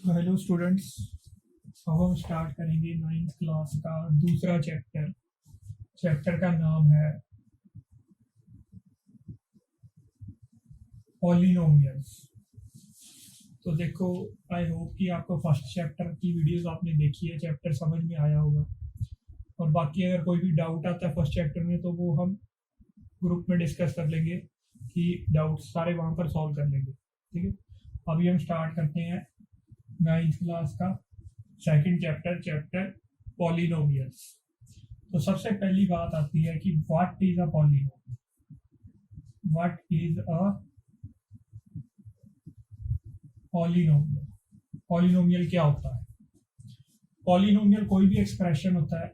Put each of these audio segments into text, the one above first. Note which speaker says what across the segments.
Speaker 1: तो hello students, अब हम स्टार्ट करेंगे 9th क्लास का दूसरा चैप्टर। चैप्टर का नाम है पॉलिनोमियल्स। तो देखो, आई होप कि आपको फर्स्ट चैप्टर की वीडियोस आपने देखी है, चैप्टर समझ में आया होगा। और बाकी अगर कोई भी डाउट आता है फर्स्ट चैप्टर में तो वो हम ग्रुप में डिस्कस कर लेंगे कि डाउट सारे वहाँ पर सॉल्व कर लेंगे। ठीक है, अभी हम स्टार्ट करते हैं 9th क्लास का सेकंड चैप्टर पॉलिनोमियल्स। तो सबसे पहली बात आती है कि what is a polynomial. What is a polynomial? Polynomial क्या होता है? पॉलिनोमियल कोई भी एक्सप्रेशन होता है।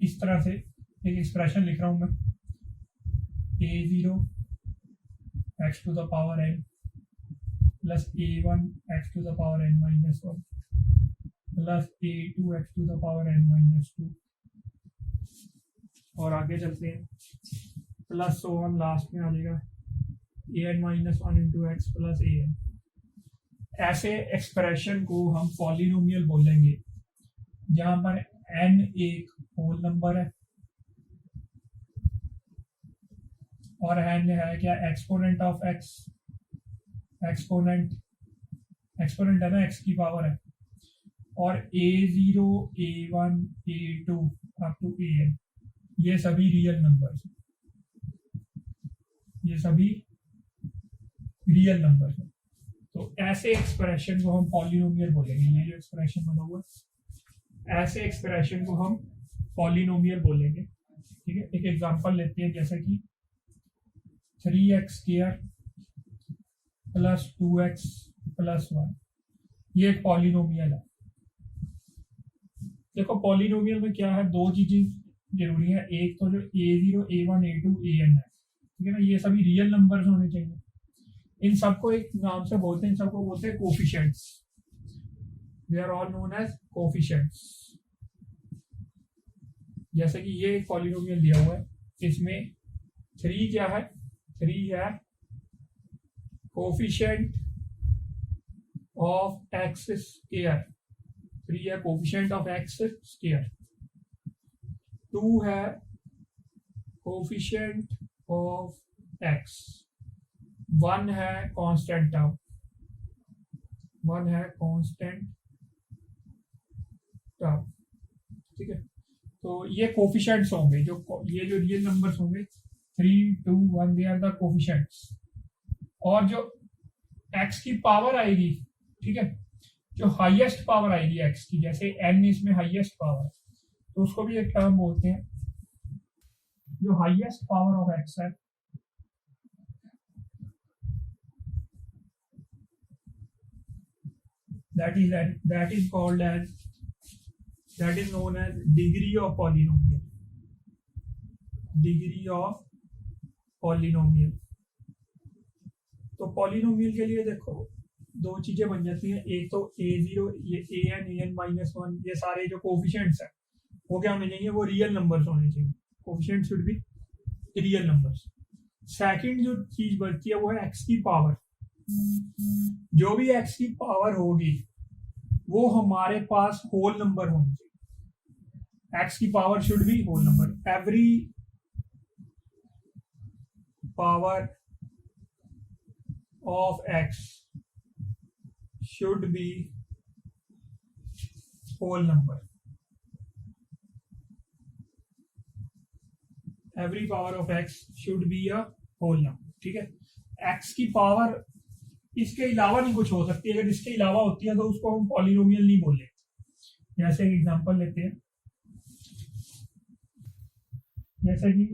Speaker 1: इस तरह से एक एक्सप्रेशन लिख रहा हूं मैं, a0 x to the power n plus a1 x to the power n minus 1 plus a2 x to the power n minus 2, और आगे चलते हैं प्लस वन लास्ट में आ जाएगा an minus 1 into x plus an। ऐसे expression को हम polynomial बोलेंगे जहां पर n एक होल नंबर है और n है क्या, एक्सपोनेंट ऑफ x। एक्सपोनेंट है ना, x की पावर है। और a0 a1 a2 up to an ये सभी रियल नंबर्स हैं। ये सभी रियल नंबर्स हैं। तो ऐसे एक्सप्रेशन को हम पॉलिनोमियल बोलेंगे। ये जो एक्सप्रेशन बना हुआ है, ऐसे एक्सप्रेशन को हम पॉलिनोमियल बोलेंगे। ठीक है, एक एग्जांपल लेते हैं, जैसे कि 3x² प्लस 2x प्लस 1, ये एक पॉलिनोमियल है। देखो, पॉलिनोमियल में क्या है, दो चीजें जरूरी है। एक तो जो a0 a1 a2 an है, ठीक है ना, ये सभी रियल नंबर्स होने चाहिए। इन सबको एक नाम से बोलते हैं, इन सबको बोलते हैं coefficients. They are all known as coefficients. जैसे कि ये एक पॉलिनोमियल दिया हुआ है, इसमें 3 क्या है, 3 है कोफिशिएंट ऑफ एक्स स्क्वायर। 3 है कोफिशिएंट ऑफ एक्स स्क्वायर। 2 है कोफिशिएंट ऑफ एक्स। 1 है कांस्टेंट टर्म। 1 है कांस्टेंट टर्म। ठीक है, तो ये कोफिशिएंट्स होंगे, ये जो रियल नंबर्स होंगे 3 2 1, दे आर द कोफिशिएंट्स। और जो x की पावर आएगी, ठीक है, जो हाईएस्ट पावर आएगी x की, जैसे n इसमें हाईएस्ट पावर, तो उसको भी एक टर्म बोलते हैं। जो हाईएस्ट पावर ऑफ x है, that is known as degree of polynomial. Degree of polynomial. तो पॉलिनोमियल के लिए देखो दो चीजें बन जाती हैं। एक तो a0 ये an माइनस 1, ये सारे जो कोफिशिएंट्स हैं वो क्या होने चाहिए, वो रियल नंबर्स होने चाहिए। Coefficient should be real numbers. Second जो चीज बनती है वो है x की पावर। जो भी x की पावर होगी वो हमारे पास होल नंबर होनी चाहिए। x की power should be whole number. Every power of x should be whole number. Every power of x should be a whole number. ठीक है, x की पावर इसके अलावा नहीं कुछ हो सकती। अगर इसके अलावा होती है तो उसको हम पॉलिनोमियल नहीं बोले। जैसे एक एग्जांपल लेते हैं, जैसे कि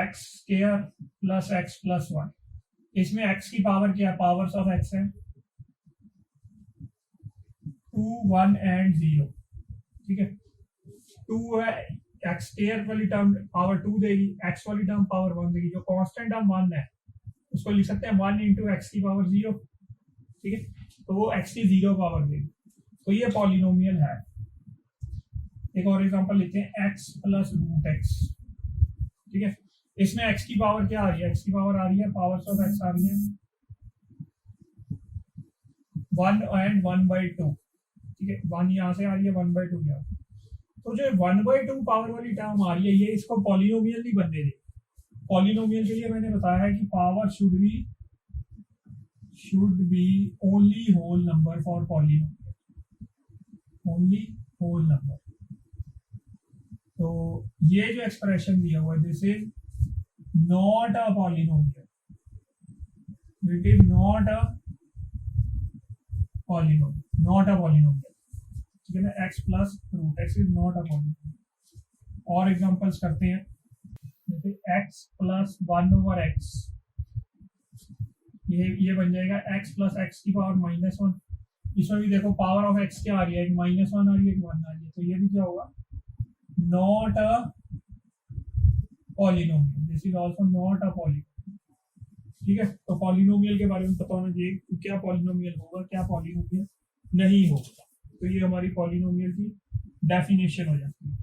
Speaker 1: x² प्लस x प्लस 1। इसमें x की पावर क्या है, पावर्स ऑफ x है 2 1 एंड 0। ठीक है, 2 है, x² वाली टर्म पावर 2 देगी, x वाली टर्म पावर 1 देगी। जो कांस्टेंट टर्म 1 है उसको लिख सकते हैं 1 इंटू एक्स की पावर 0। ठीक है, तो वो x की 0 पावर देगी। तो ये पॉलिनोमियल है। एक और एग्जांपल लेते हैं, x प्लस रूट x। ठीक है, इसमें x की पावर क्या आ रही है, x की पावर आ रही है, पावर्स ऑफ x आ रही है 1/2, ठीक है, 1 यहाँ से आ रही है, 1/2 यहाँ। तो जो 1/2 पावर वाली टर्म आ रही है, ये इसको पॉलिनोमियल नहीं बनने दे। पॉलिनोमियल के लिए मैंने बताया है कि power should be only whole number for polynomial, only whole number. तो ये जो एक्सप्रेशन दिया हुआ है, this is not a polynomial, it is not a polynomial, not a polynomial, ठीक है ना, x plus root x is not a polynomial. और एग्जांपल्स करते हैं, जैसे x प्लस 1/x, ये बन जाएगा x प्लस x की पावर -1। इसमें भी देखो पावर ऑफ x क्या आ रही है, एक -1 आ रही है, एक 1 आ रही है, तो ये भी क्या होगा, not a polynomial, this is also not a polynomial, ठीक है। तो पॉलिनोमियल के बारे में पता होना चाहिए, क्या पॉलिनोमियल होगा, क्या पॉलिनोमियल नहीं होगा। तो ये हमारी पॉलिनोमियल की डेफिनेशन हो जाती है।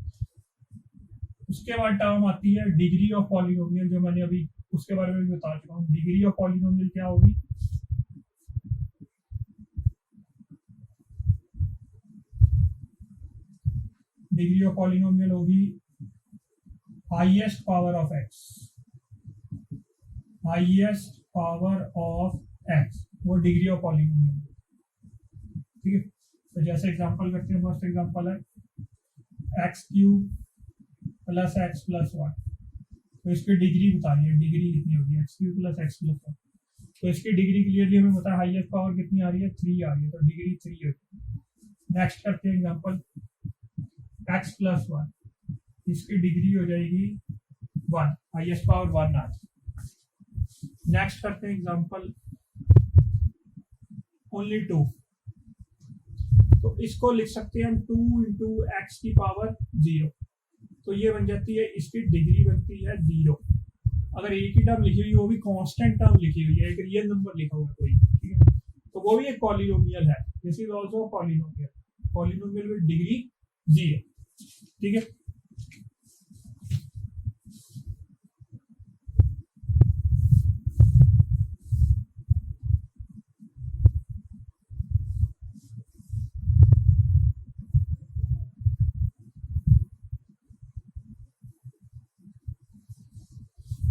Speaker 1: उसके बाद टर्म आती है डिग्री ऑफ पॉलिनोमियल, जो मैंने अभी उसके बारे में भी बता चुका हूँ। डिग्री ऑफ पॉलिनोमियल क्या होगी, डिग्री ऑफ पॉलिनोमियल होगी highest power of x, highest power of x, वो डिग्री ऑफ पॉलिनोमियल, ठीक है। तो जैसे एग्जांपल करते हैं, फर्स्ट एग्जांपल है x³ प्लस x प्लस 1, तो इसकी डिग्री बतानी है, डिग्री कितनी होगी, x³ प्लस x प्लस 1। तो इसकी डिग्री क्लियरली हमें पता है, हाईएस्ट पावर कितनी आ रही है, 3 आ रही है, तो डिग्री 3 होगी। नेक्स्ट करते हैं एग्जांपल x प्लस 1, इसकी डिग्री हो जाएगी 1, हाईएस्ट पावर 1 आ जाएगी। नेक्स्ट करते हैं एग्जांपल ओनली 2, तो इसको लिख सकते हैं हम 2 इंटू एक्स की पावर 0, तो ये बन जाती है, इसकी डिग्री बनती है 0। अगर एक ही टर्म लिखी हुई, वो भी कांस्टेंट टर्म लिखी हुई है, एक रियल नंबर लिखा हुआ है कोई, ठीक है, तो वो भी एक पॉलिनोमियल है, this is also polynomial, polynomial with degree 0, ठीक है।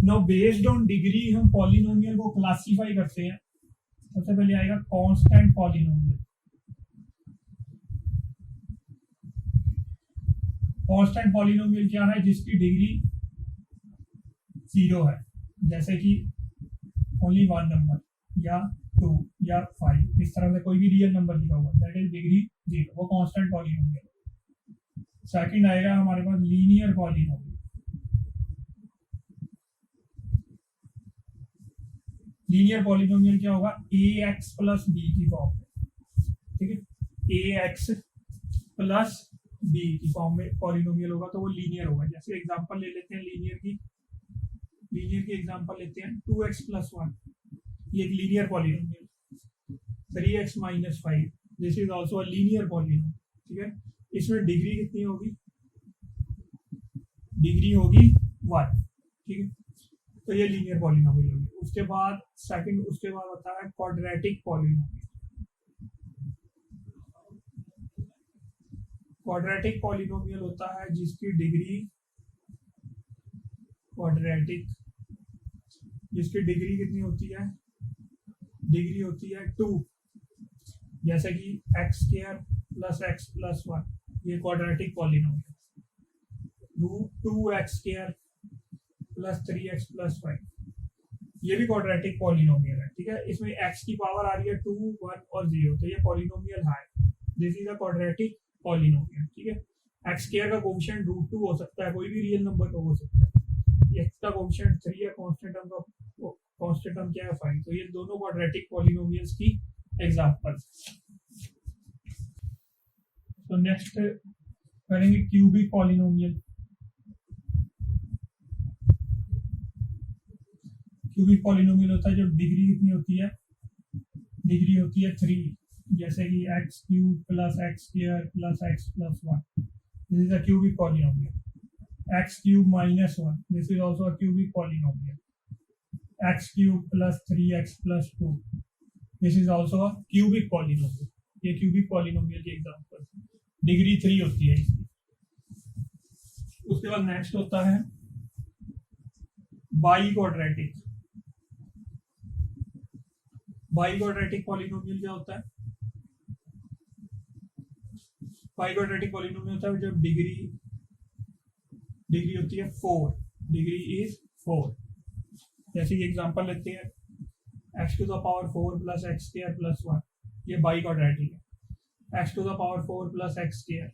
Speaker 1: नाउ बेस्ड ऑन डिग्री हम पॉलिनोमियल को क्लासिफाई करते हैं। सबसे पहले आएगा कांस्टेंट पॉलिनोमियल। कांस्टेंट पॉलिनोमियल क्या है, जिसकी डिग्री 0 है, जैसे कि ओनली 1 नंबर या 2 या 5, इस तरह से कोई भी रियल नंबर लिखा हुआ, दैट इज डिग्री 0, वो कांस्टेंट पॉलिनोमियल। सेकंड आएगा हमारे पास लीनियर पॉलिनोमियल। लीनियर पॉलिनोमियल क्या होगा, ax प्लस b की फॉर्म में, ठीक है, ax प्लस b की फॉर्म में पॉलिनोमियल होगा, तो वो लीनियर होगा। जैसे एग्जांपल ले लेते हैं लीनियर की एग्जांपल लेते हैं 2x प्लस 1, ये एक linear polynomial. 3x minus 5, this is also a linear polynomial, ठीक है। इसमें डिग्री कितनी होगी, डिग्री होगी 1, ठीक है, तो ये लीनियर पॉलिनोमियल होगी। उसके बाद आता है क्वाड्रेटिक पॉलिनोमियल। क्वाड्रेटिक पॉलिनोमियल होता है जिसकी डिग्री कितनी होती है, डिग्री होती है 2, जैसे कि x² प्लस x प्लस 1, ये quadratic polynomial. √2x² plus 3x plus 5, ये भी क्वाड्रेटिक पॉलिनोमियल है, ठीक है। इसमें x की पावर आ रही है 2, 1 और 0, तो ये पॉलिनोमियल है, this is a quadratic polynomial, ठीक है। x² का कोएफिशिएंट √2 हो सकता है, कोई भी रियल नंबर का हो सकता है, x का कोएफिशिएंट 3 है, कांस्टेंट टर्म क्या है 5, तो ये दोनों क्वाड्रेटिक पॉलिनोमियल्स की एग्जांपल्स। तो नेक्स्ट करेंगे क्यूबिक पॉलिनोमियल। क्यूबिक पॉलिनोमियल होता है जब डिग्री कितनी होती है, डिग्री होती है 3, जैसे कि x³ plus x² plus x plus 1, this is a cubic polynomial. x³ minus 1, this is also a cubic polynomial. x³ plus 3x plus 2, this is also a cubic polynomial. ये cubic polynomial के example, degree 3 होती है इसकी। उसके बाद next होता है by quadratic. By quadratic polynomial क्या होता है? बाई क्वाड्रेटिक पॉलिनोमियल होता है जब डिग्री होती है 4, डिग्री इज 4। जैसे ये एग्जांपल लेते हैं x to the power 4 plus x square plus 1, ये बाई क्वाड्रेटिक है। x to the power 4 plus x square,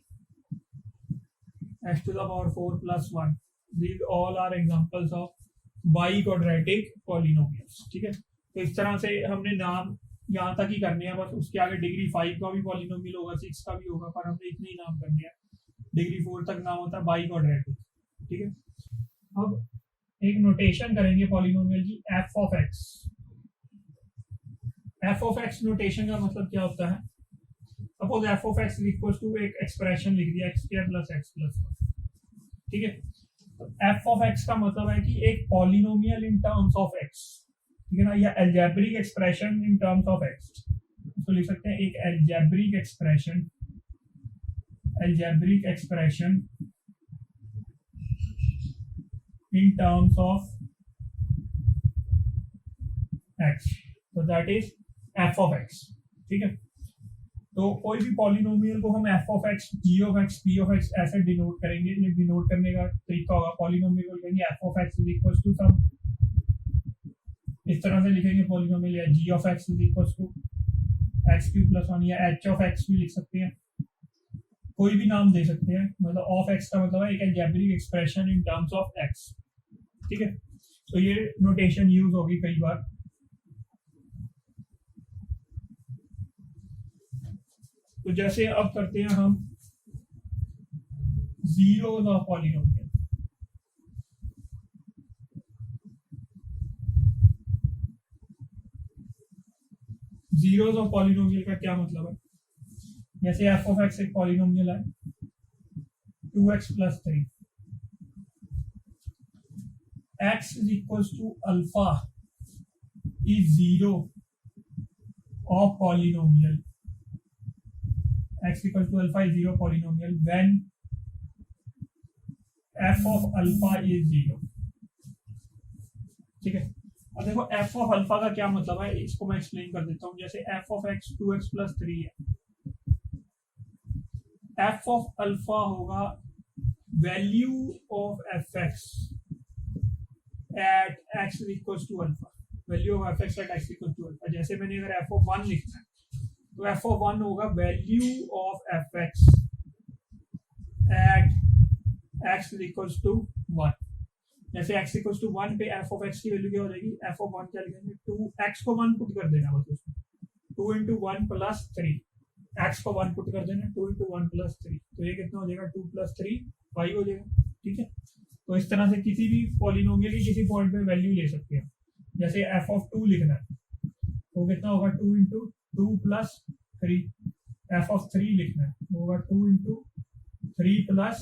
Speaker 1: x to the power 4 plus 1, these all are examples of biquadratic polynomials. ठीक है, तो इस तरह से हमने नाम यहाँ तक ही करने हैं बस। उसके आगे डिग्री 5 का भी पॉलिनोमियल होगा, 6 का भी होगा, पर हमने इतने ही नाम करने हैं। डिग्री 4 तक नाम होता है बाईक्वाड्रेटिक। ठीक है, अब एक नोटेशन करेंगे पॉलिनोमियल की, f of x. F of x notation का मतलब क्या होता है? Suppose f of x equals to एक एक्सप्रेशन लिख दिया, x square plus x plus 1। ठीक है, तो एफ ऑफ एक्स का मतलब है कि एक polynomial in terms of x, ठीक है ना, या algebraic expression in terms of x. इसको लिख सकते हैं एक algebraic expression in terms of x, तो that is f of x. ठीक है, तो कोई भी पॉलिनोमियल को हम f of x, g of x, p of x ऐसे डिनोट करेंगे। ये डिनोट करने का तरीका होगा, पॉलिनोमियल को लिखेंगे f of x is equal to some, इस तरह से लिखेंगे पॉलिनोमियल, या g of x is equal to x cube plus 1, या एच ऑफ एक्स भी लिख सकते हैं, कोई भी नाम दे सकते हैं। मतलब ऑफ एक्स का मतलब है एक algebraic expression in terms of x. ठीक है, तो ये नोटेशन यूज होगी कई बार। तो जैसे अब करते हैं हम zeros of polynomial. Zeros of polynomial का क्या मतलब है? जैसे एफ ऑफ एक्स एक पॉलिनोमियल है 2x plus 3, x is equal to alpha is zero of polynomial, x equal to alpha is zero polynomial when f of alpha is zero। ठीक है, अब देखो f of alpha का क्या मतलब है, इसको मैं एक्सप्लेन कर देता हूँ। जैसे f of x 2x plus 3 है, f of alpha होगा value of fx at x is equals to alpha, value of fx at x equals to alpha। जैसे मैंने अगर f of 1 लिखना है तो f of 1 होगा value of fx at x is equals to 1। जैसे x equals to 1 पे f of x की वैल्यू क्या हो जाएगी, f of 1 क्या लिखेंगे, 2x को 1 पुट कर देना बस उसमें, 2 into 1 plus 3, x को 1 पुट कर देना, 2 into 1 plus 3, तो ये कितना हो जाएगा, 2 plus 3 5 हो जाएगा। ठीक है, तो इस तरह से किसी भी पॉलिनोमियल की किसी पॉइंट पे वैल्यू ले सकते हैं। जैसे f of 2 लिखना है तो कितना होगा, 2 into 2 plus 3। f of 3 लिखना है तो होगा 2 into 3 plus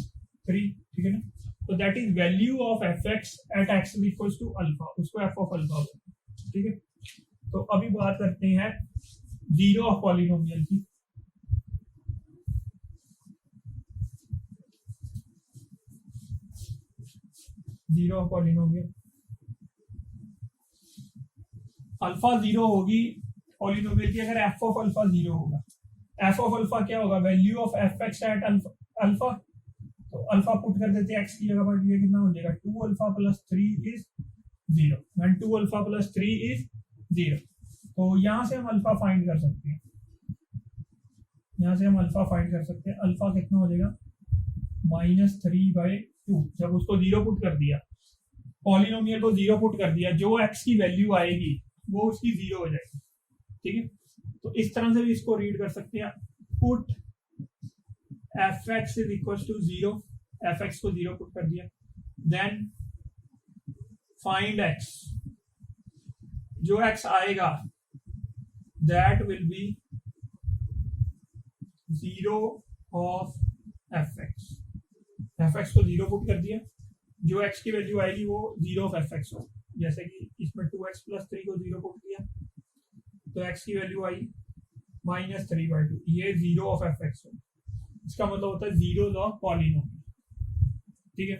Speaker 1: 3। ठीक है ना, तो that is value of fx at x is equals to alpha, उसको f ऑफ अल्फा बोलते हैं। ठीक है, तो अभी बात करते हैं जीरो ऑफ पॉलिनोमियल की। Zero of polynomial, alpha zero होगी पॉलिनोमियल की अगर f ऑफ अल्फा जीरो होगा। f ऑफ अल्फा क्या होगा, value of fx at alpha, तो अल्फा पुट कर देते हैं x की जगह पर, ये कितना हो जाएगा, 2 alpha plus 3 is 0, when 2 alpha plus 3 is 0। तो यहां से हम अल्फा फाइंड कर सकते हैं, यहां से हम अल्फा फाइंड कर सकते हैं। अल्फा कितना हो जाएगा, -3/2। जब उसको 0 पुट कर दिया, पॉलिनोमियल को 0 पुट कर दिया, जो x की वैल्यू आएगी वो उसकी 0 हो जाएगी। ठीक है, तो इस तरह से भी इसको रीड कर सकते हैं, put fx is equal to 0, fx को 0 पुट कर दिया, देन फाइंड x, जो x आएगा that will be 0 of fx। fx को 0 पुट कर दिया, जो x की वैल्यू आएगी वो 0 ऑफ fx हो। जैसे कि इसमें 2x प्लस 3 को 0 पुट किया तो तो x की वैल्यू आई -3/2, ये जीरो ऑफ एफ एक्स हो, इसका मतलब होता है जीरोज ऑफ पॉलिनोमियल। ठीक है,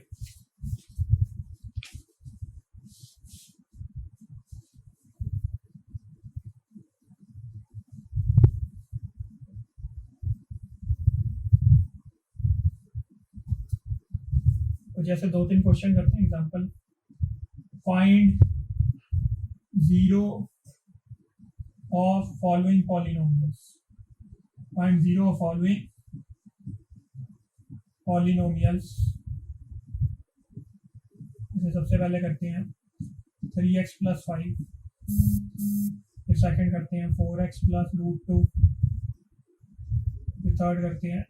Speaker 1: तो जैसे 2-3 क्वेश्चन करते हैं example, find zero of following polynomials, find zero of following polynomials. जैसे सबसे पहले करते हैं 3x + 5, फिर सेकंड करते हैं 4x + √2, फिर थर्ड करते हैं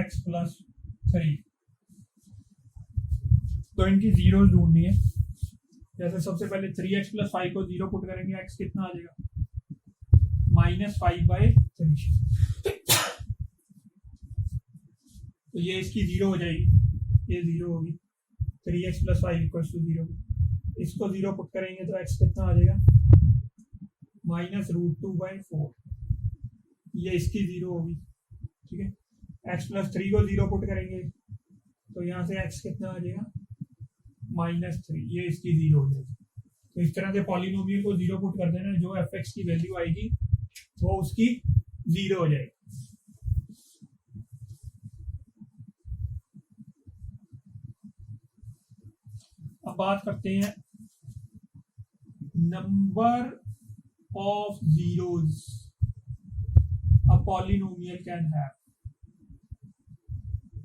Speaker 1: x + 3। तो इनकी जीरो ढूंढनी है। जैसे सबसे पहले 3x + 5 को जीरो पुट करेंगे, x कितना आ जाएगा -5/3। तो ये इसकी जीरो हो जाएगी, ये जीरो होगी, 3x + 5 = 0। इसको जीरो पुट करेंगे तो x कितना आ जाएगा -√2/4, ये इसकी जीरो होगी। ठीक है, x + 3 को जीरो पुट करेंगे तो यहाँ से x कितना आ जाएगा -3, ये इसकी जीरो हो जाएगी। तो इस तरह से पॉलिनोमियल को जीरो पुट कर देना, जो एफ एक्स की वैल्यू आएगी वो उसकी जीरो हो जाएगी। अब बात करते हैं number of zeros a polynomial can have,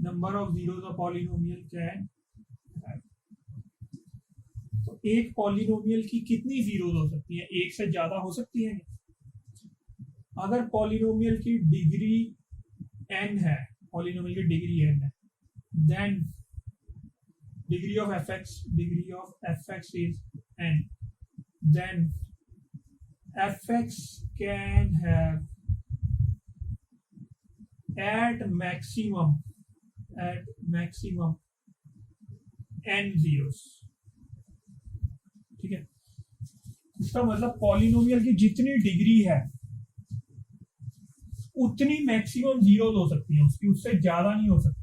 Speaker 1: number of zeros a polynomial can have. तो एक पॉलिनोमियल की कितनी जीरोज हो सकती है, एक से ज्यादा हो सकती है। अगर पॉलिनोमियल की डिग्री n है, पॉलिनोमियल की डिग्री n है, then degree of fx is n, then fx can have at maximum n zeros। ठीक है, इसका मतलब पॉलिनोमियल की जितनी डिग्री है उतनी मैक्सिमम जीरोज हो सकती है उसकी, उससे ज्यादा नहीं हो सकती।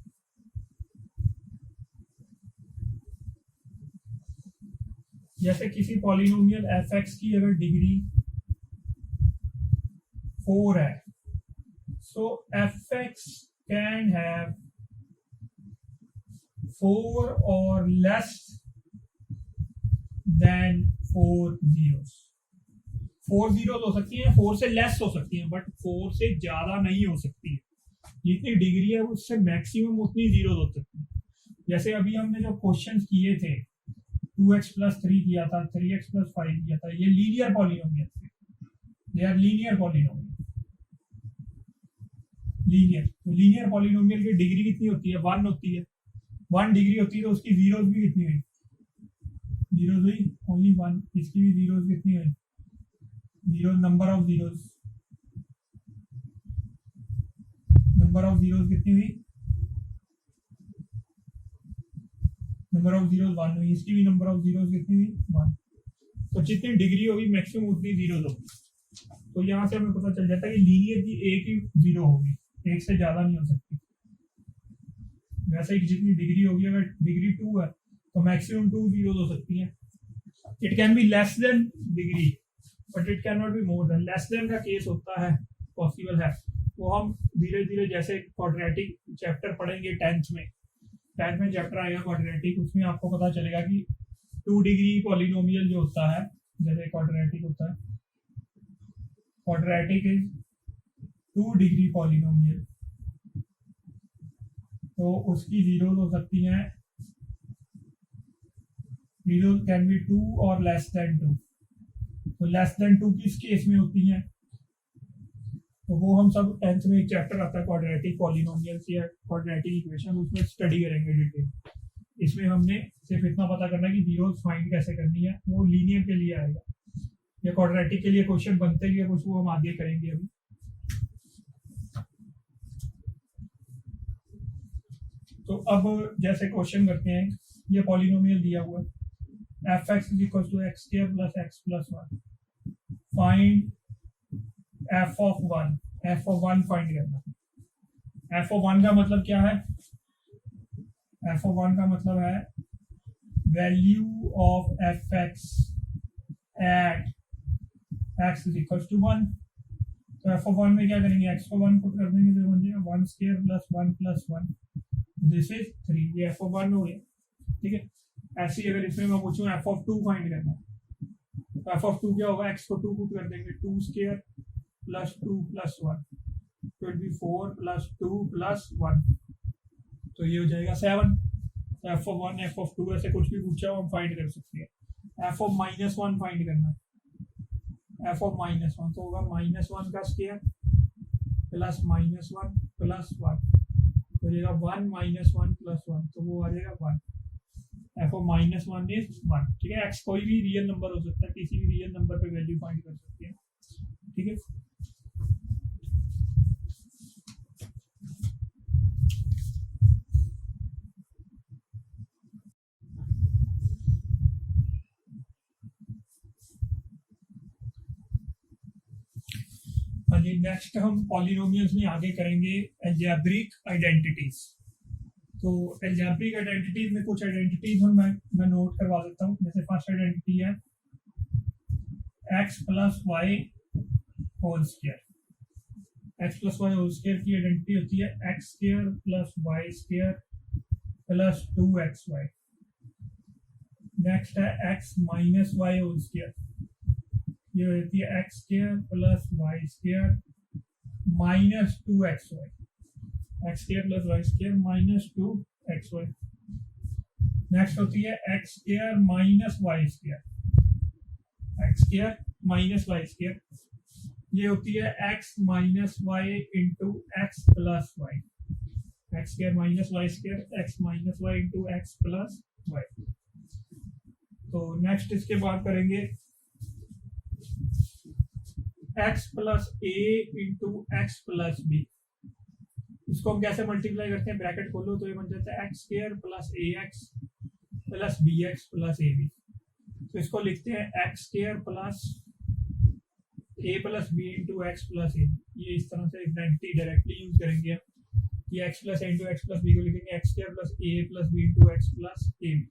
Speaker 1: जैसे किसी पॉलिनोमियल एफ एक्स की अगर डिग्री 4 है, सो एफ एक्स कैन हैव 4 और लेस देन 4 zeros। 4 zeros हो सकती है, 4 से लेस हो सकती है, बट 4 से ज्यादा नहीं हो सकती है। जितनी डिग्री है उससे मैक्सिमम उतनी जीरो हो सकती है। जैसे अभी हमने जो क्वेश्चन किए थे 2x + 3 किया था, 3x + 5 किया था, ये लीनियर पॉलिनोमियल थे, they are linear polynomial. Linear polynomial की डिग्री कितनी होती है 1 होती है, 1 डिग्री होती है, तो उसकी जीरोज भी कितनी हुई, जीरोज हुई ओनली 1। इसकी भी जीरोज कितनी हुई, जीरो, नंबर ऑफ जीरोज कितनी हुई, नंबर ऑफ जीरोज 1 हुई, इसकी भी नंबर ऑफ जीरोज कितनी हुई 1। तो जितनी डिग्री होगी मैक्सिमम उतनी जीरोज होगी। तो यहाँ से हमें पता चल जाता है कि लीनियर की एक ही जीरो होगी, एक से ज्यादा नहीं हो सकती। वैसे ही जितनी डिग्री होगी, अगर डिग्री 2 है तो मैक्सिमम 2 जीरोज हो सकती है। It can be less then degree but it can not be more than. Less than का केस होता है, पॉसिबल है, वो हम धीरे धीरे जैसे क्वाड्रेटिक चैप्टर पढ़ेंगे 10th में चैप्टर आएगा क्वाड्रेटिक, उसमें आपको पता चलेगा कि 2 डिग्री पॉलिनोमियल जो होता है, जैसे क्वाड्रेटिक होता है, क्वाड्रेटिक इज 2 डिग्री पॉलिनोमियल, तो उसकी जीरोज हो सकती हैं, जीरोज कैन बी 2 और लेस देन 2। तो लेस देन 2 किस केस में होती हैं, तो वो हम सब 10th में एक चैप्टर आता है क्वाड्रेटिक पॉलिनोमियल्स या क्वाड्रेटिक इक्वेशन, उसमें स्टडी करेंगे डिटेल। इसमें हमने सिर्फ इतना पता करना है कि जीरोज फाइंड कैसे करनी है, वो लीनियर के लिए आएगा या क्वाड्रेटिक के लिए क्वेश्चन बनते ही है कुछ, वो हम आगे करेंगे अभी। तो अब जैसे क्वेश्चन करते हैं, ये पॉलिनोमियल दिया हुआ है f(x = x² + x + 1), find F of one, f of one find करना। एफ ऑफ वन का मतलब क्या है? एफ ऑफ वन का मतलब है value of f x at x is equal to one. तो एफ ऑफ वन में क्या करेंगे? एक्स को वन पुट कर देंगे तो बन जाएगा one square plus one, this is 3। ये एफ ऑफ वन हो गया, ठीक है। ऐसे ही अगर इसमें मैं पूछूं एफ ऑफ टू फाइंड करना, तो एफ ऑफ टू क्या होगा? एक्स को टू पुट कर देंगे, two square plus two plus one, तो it be 4 plus two plus one, तो ये हो जाएगा 7। तो f of one f of two ऐसे कुछ भी पूछा हो हम फाइंड कर सकते हैं। F of minus one find करना है, एफ ऑफ माइनस वन तो होगा माइनस वन का square plus minus one plus one, तो हो जाएगा one minus one plus one, तो वो आ जाएगा one. F of minus one is one, ठीक है। एक्स कोई भी रियल नंबर हो सकता है, किसी भी रियल नंबर पे वैल्यू फाइंड कर सकते हैं, ठीक है। हाँ जी, नेक्स्ट हम पॉलिनोमियल्स में आगे करेंगे अलजेब्रिक आइडेंटिटीज। तो अलजेब्रिक आइडेंटिटीज में कुछ आइडेंटिटीज हम मैं नोट करवा देता हूँ। जैसे फर्स्ट आइडेंटिटी है x plus y whole square. X plus y whole square की आइडेंटिटी होती है x square plus y square plus 2xy। Next है x minus y whole square, ये होती है x square plus y square minus 2xy। X square plus y square minus 2xy। Next होती है x square minus y square, x square minus y square, ये होती है x minus y into x plus y. X square minus y square x minus y into x plus y. तो next इसके बाद करेंगे x plus a into x plus b. इसको हम कैसे मल्टीप्लाई करते हैं? ब्रैकेट खोलो तो ये बन जाता है x square plus a x plus b x plus a b. तो इसको लिखते हैं x square plus a plus b into x plus a. ये इस तरह से आइडेंटिटी डायरेक्टली यूज करेंगे ये x plus a into x plus b को लिखेंगे x square plus a plus b into x plus a b.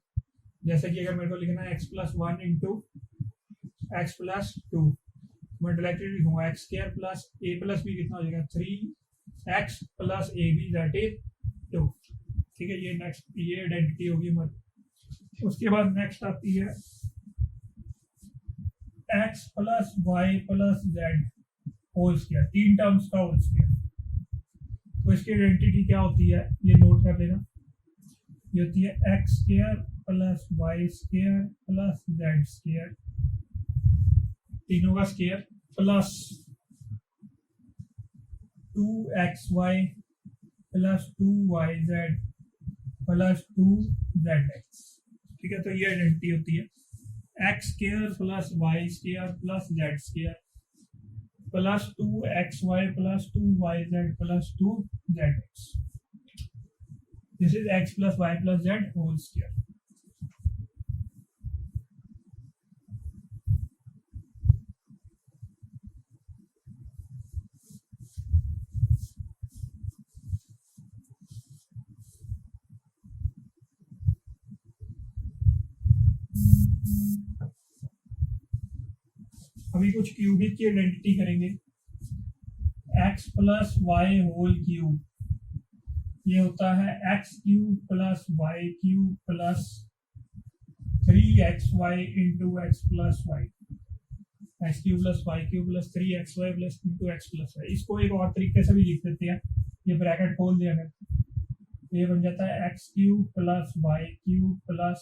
Speaker 1: जैसे कि अगर मेरे को लिखना है x plus one into x plus two, मैं डायरेक्टली लिखूंगा x square plus a plus b कितना हो जाएगा 3x plus a b that is 2, ठीक है। ये नेक्स्ट ये आइडेंटिटी होगी हमारी। उसके बाद नेक्स्ट आती है x plus y plus z whole square, तीन टर्म्स का होल स्क्वायर। तो इसकी आइडेंटिटी क्या होती है ये नोट कर लेना। ये होती है x square plus y square plus z square, तीनों का square plus 2xy plus 2yz plus 2zx, ठीक है। तो ये आइडेंटिटी होती है x square plus y square plus z square plus 2xy plus 2yz plus 2zx। This is x plus y plus z whole square. अभी कुछ cubic की identity करेंगे। x plus y whole cube, ये होता है x cube plus y cube plus 3xy into x plus y. X cube plus y cube plus 3xy plus into x plus y. इसको एक और तरीके से भी लिख देते हैं, ये ब्रैकेट खोल दिया अगर, ये बन जाता है x cube plus y cube plus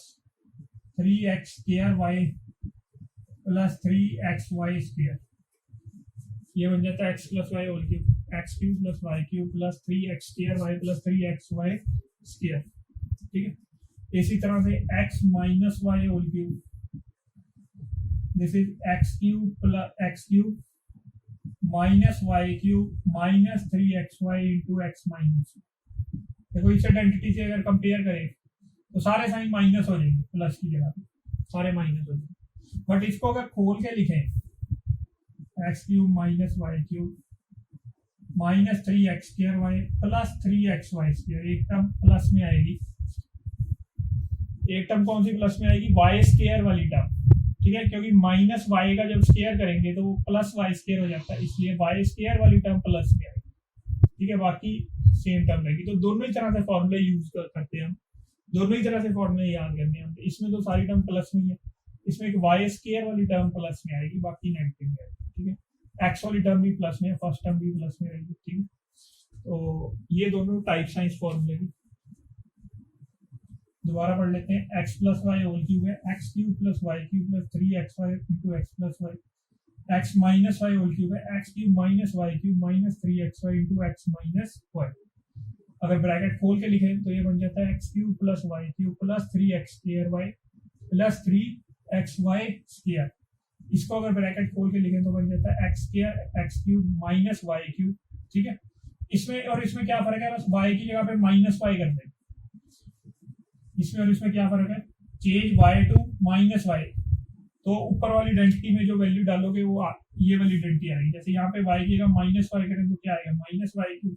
Speaker 1: 3x square y plus 3xy square. ये बन जाता है x plus y whole cube, x cube plus y cube plus 3x square y plus 3xy square, ठीक है। इसी तरह से x minus y whole cube, this is x cube plus x cube minus y cube minus 3xy into x minus. देखो इस identity से अगर compare करें तो सारे साइन माइनस हो जाएंगे, प्लस की जगह सारे माइनस हो जाएंगे। बट इसको अगर खोल के लिखें x cube minus y cube minus 3x² plus 3xy²। एक टर्म प्लस में आएगी, एक टर्म कौन सी प्लस में आएगी? y² वाली टर्म, ठीक है, क्योंकि माइनस वाई का जब स्क्वायर करेंगे तो वो प्लस y² हो जाता है, इसलिए y² वाली टर्म प्लस में आएगी, ठीक है, बाकी सेम टर्म रहेगी। तो दोनों ही तरह से फॉर्मूले यूज करते हैं हम, दोनों ही तरह से फॉर्मूले याद करने हैं। इसमें तो सारी टर्म प्लस में ही है, इसमें एक y² वाली टर्म प्लस में आएगी, बाकी नेगेटिव में आएगी, ठीक है। एक्स वाली टर्म भी प्लस में है, फर्स्ट टर्म भी प्लस में रहेगी, ठीक है। तो ये दोनों टाइप्स हैं इस फॉर्मूले की। दोबारा पढ़ लेते हैं। X plus y whole cube है x cube plus y cube plus 3xy into x plus y. X minus y whole cube है x cube minus y cube minus 3xy into x minus y. अगर bracket खोल के लिखें तो ये बन जाता है x cube plus y cube plus 3x² plus 3xy²। इसको अगर ब्रैकेट खोल के लिखें तो बन जाता है x cube minus y cube, ठीक है। इसमें और इसमें क्या फर्क है? बस वाई की जगह पे माइनस वाई कर दें। इसमें और इसमें क्या फर्क है? Change y to minus y, तो ऊपर वाली डेंसिटी में जो वैल्यू डालोगे वो ये वाली डेंसिटी आएगी। जैसे यहाँ पे वाई की जगह माइनस वाई करें तो क्या आएगा? Minus y cube.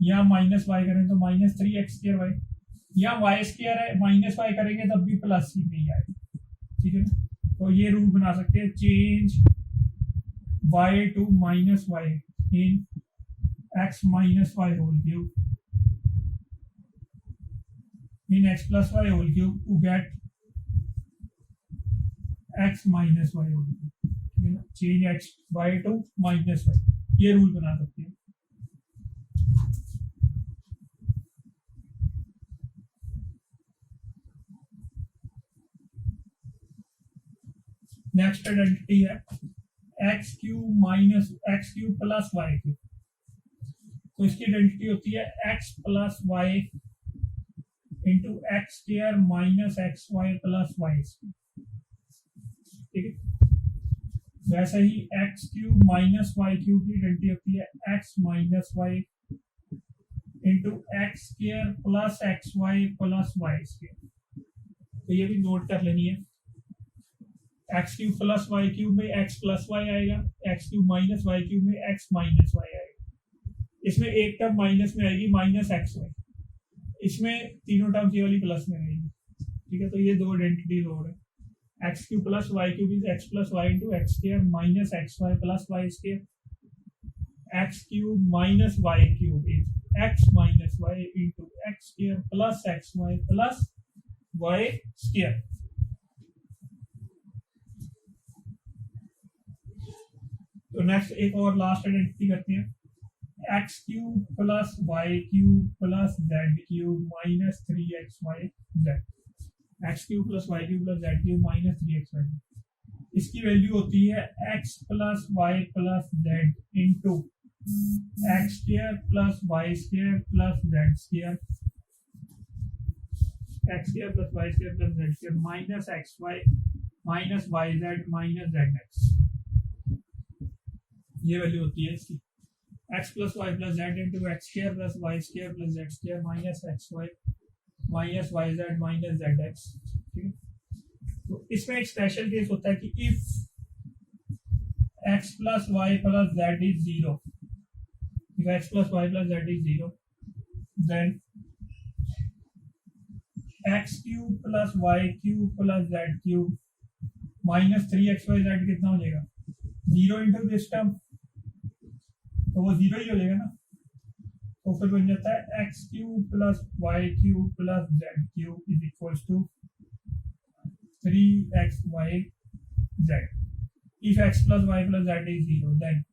Speaker 1: यहाँ माइनस वाई करें तो माइनस 3x²। यहाँ y² है, माइनस वाई करेंगे तब भी प्लस ही नहीं आएगा, ठीक है। तो ये रूल बना सकते हैं, change y to minus y in x minus y whole cube in x plus y whole cube to get x minus y whole cube, ठीक है ना। Change x y to minus y, ये rule बना सकते हैं। Next identity है x cube minus x cube plus y cube. तो इसकी आइडेंटिटी होती है x plus y into x² minus xy plus y, ठीक है। वैसे ही x cube minus y cube की आइडेंटिटी होती है x minus y into x² plus xy plus y. तो ये भी नोट कर लेनी है। X cube plus y cube में एक्स प्लस वाई आएगा, x cube minus y cube में एक्स माइनस वाई आएगा। इसमें एक टर्म माइनस में आएगी माइनस एक्स वाई, इसमें तीनों टर्म्स ये वाली प्लस में रहेगी, ठीक है। तो ये दो आइडेंटिटीज हो रहे हैं। X cube plus y cube is x plus y into x² minus xy plus y. X cube minus y cube is x minus y into x² plus xy plus y. तो next एक और last identity करते हैं, x cube plus y cube plus z cube minus 3xy/z। X cube plus y cube plus z cube minus 3xy। इसकी value होती है x plus y plus z into x² plus y plus z²। x² plus y plus z² minus xy minus yz minus zx। ये value होती है इसकी x plus y plus z into x² plus y plus z² minus xy minus yz minus zx, ठीक है। तो इसमें एक special case होता है कि if x plus y plus z is 0, if x plus y plus z is 0, then x cube plus y cube plus z cube minus 3xyz कितना हो जाएगा? 0 इंटू दिस टर्म, तो वो 0 ही हो जाएगा ना। तो फिर बन जाता है x cube plus y cube plus z cube is equals to 3xyz। If x plus y plus z is 0,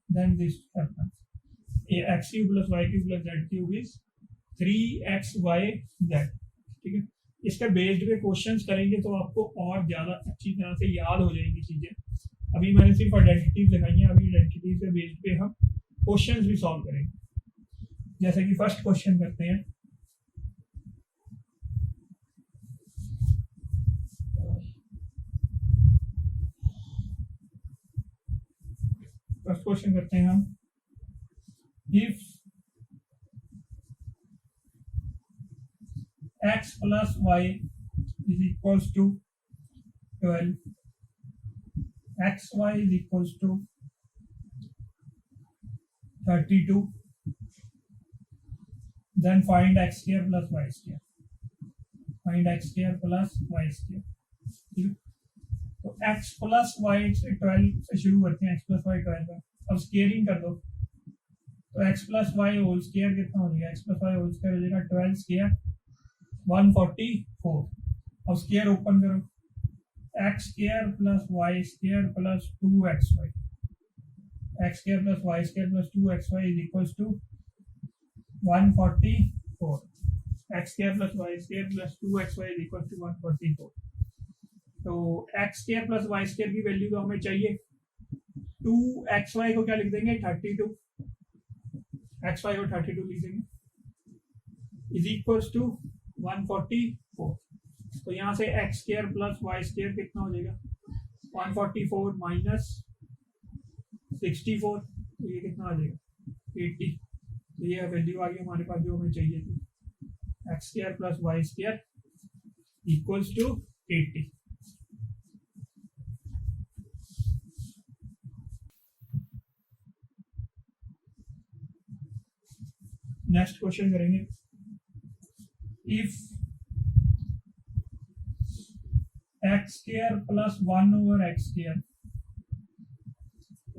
Speaker 1: then this happens. X cube plus y cube plus z cube is 3xyz, ठीक है। इसका based पे questions करेंगे तो आपको और ज़्यादा अच्छी तरह से याद हो जाएंगी चीज़ें। अभी मैंने सिर्फ आइडेंटिटीज दिखाई हैं, अभी आइडेंटिटी से बेस्ड पे हम क्वेश्चंस भी सॉल्व करेंगे। जैसे कि फर्स्ट क्वेश्चन करते हैं, हम if x plus y is equals to 12, xy is equals to 32, then find x square plus y square, find x square plus y square, ठीक है। तो x प्लस वाई 12 से शुरू करते हैं, x प्लस वाई 12 है। अब स्केयरिंग कर दो तो x plus y whole square कितना हो जाएगा, x plus y whole square हो जाएगा 12 स्केयर 144। अब स्केयर ओपन करो, x square plus y square plus 2xy, x square plus y square plus 2xy is equals to 144, x square plus y square plus 2xy is equal to 144। तो x square plus y square की value तो हमें चाहिए, 2xy को क्या लिख देंगे 32, xy को 32 लिख देंगे इज इक्वल्स टू 144। तो यहाँ से x square plus y square कितना हो जाएगा 144 माइनस 64, तो ये कितना आ जाएगा 80। तो ये वैल्यू आ गई हमारे पास जो हमें चाहिए थी, x square plus y square equals to 80। Next question करेंगे, if x square plus 1 over x square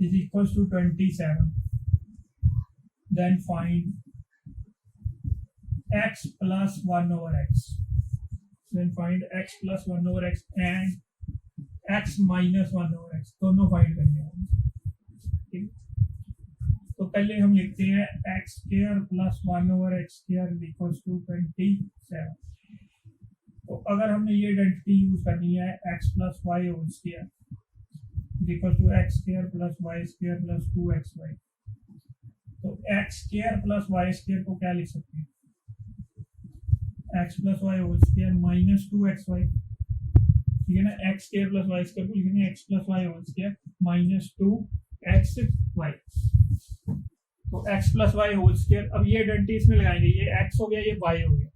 Speaker 1: is equals to 27, then find x plus 1 over x, then find x plus 1 over x and x minus 1 over x, दोनों find करने हैं। तो पहले हम लिखते हैं x square plus 1 over x square is equals to 27। तो अगर हमने ये आइडेंटिटी यूज करनी है x plus y whole square equal to x square plus y square plus 2xy, तो x square plus y square को क्या लिख सकते हैं, x plus y whole square minus 2xy, ठीक है ना। X square plus y square को लिखेंगे x plus y whole square minus 2xy, तो x plus y whole square. अब ये आइडेंटिटी इसमें लगाएंगे, ये एक्स हो गया ये वाई हो गया,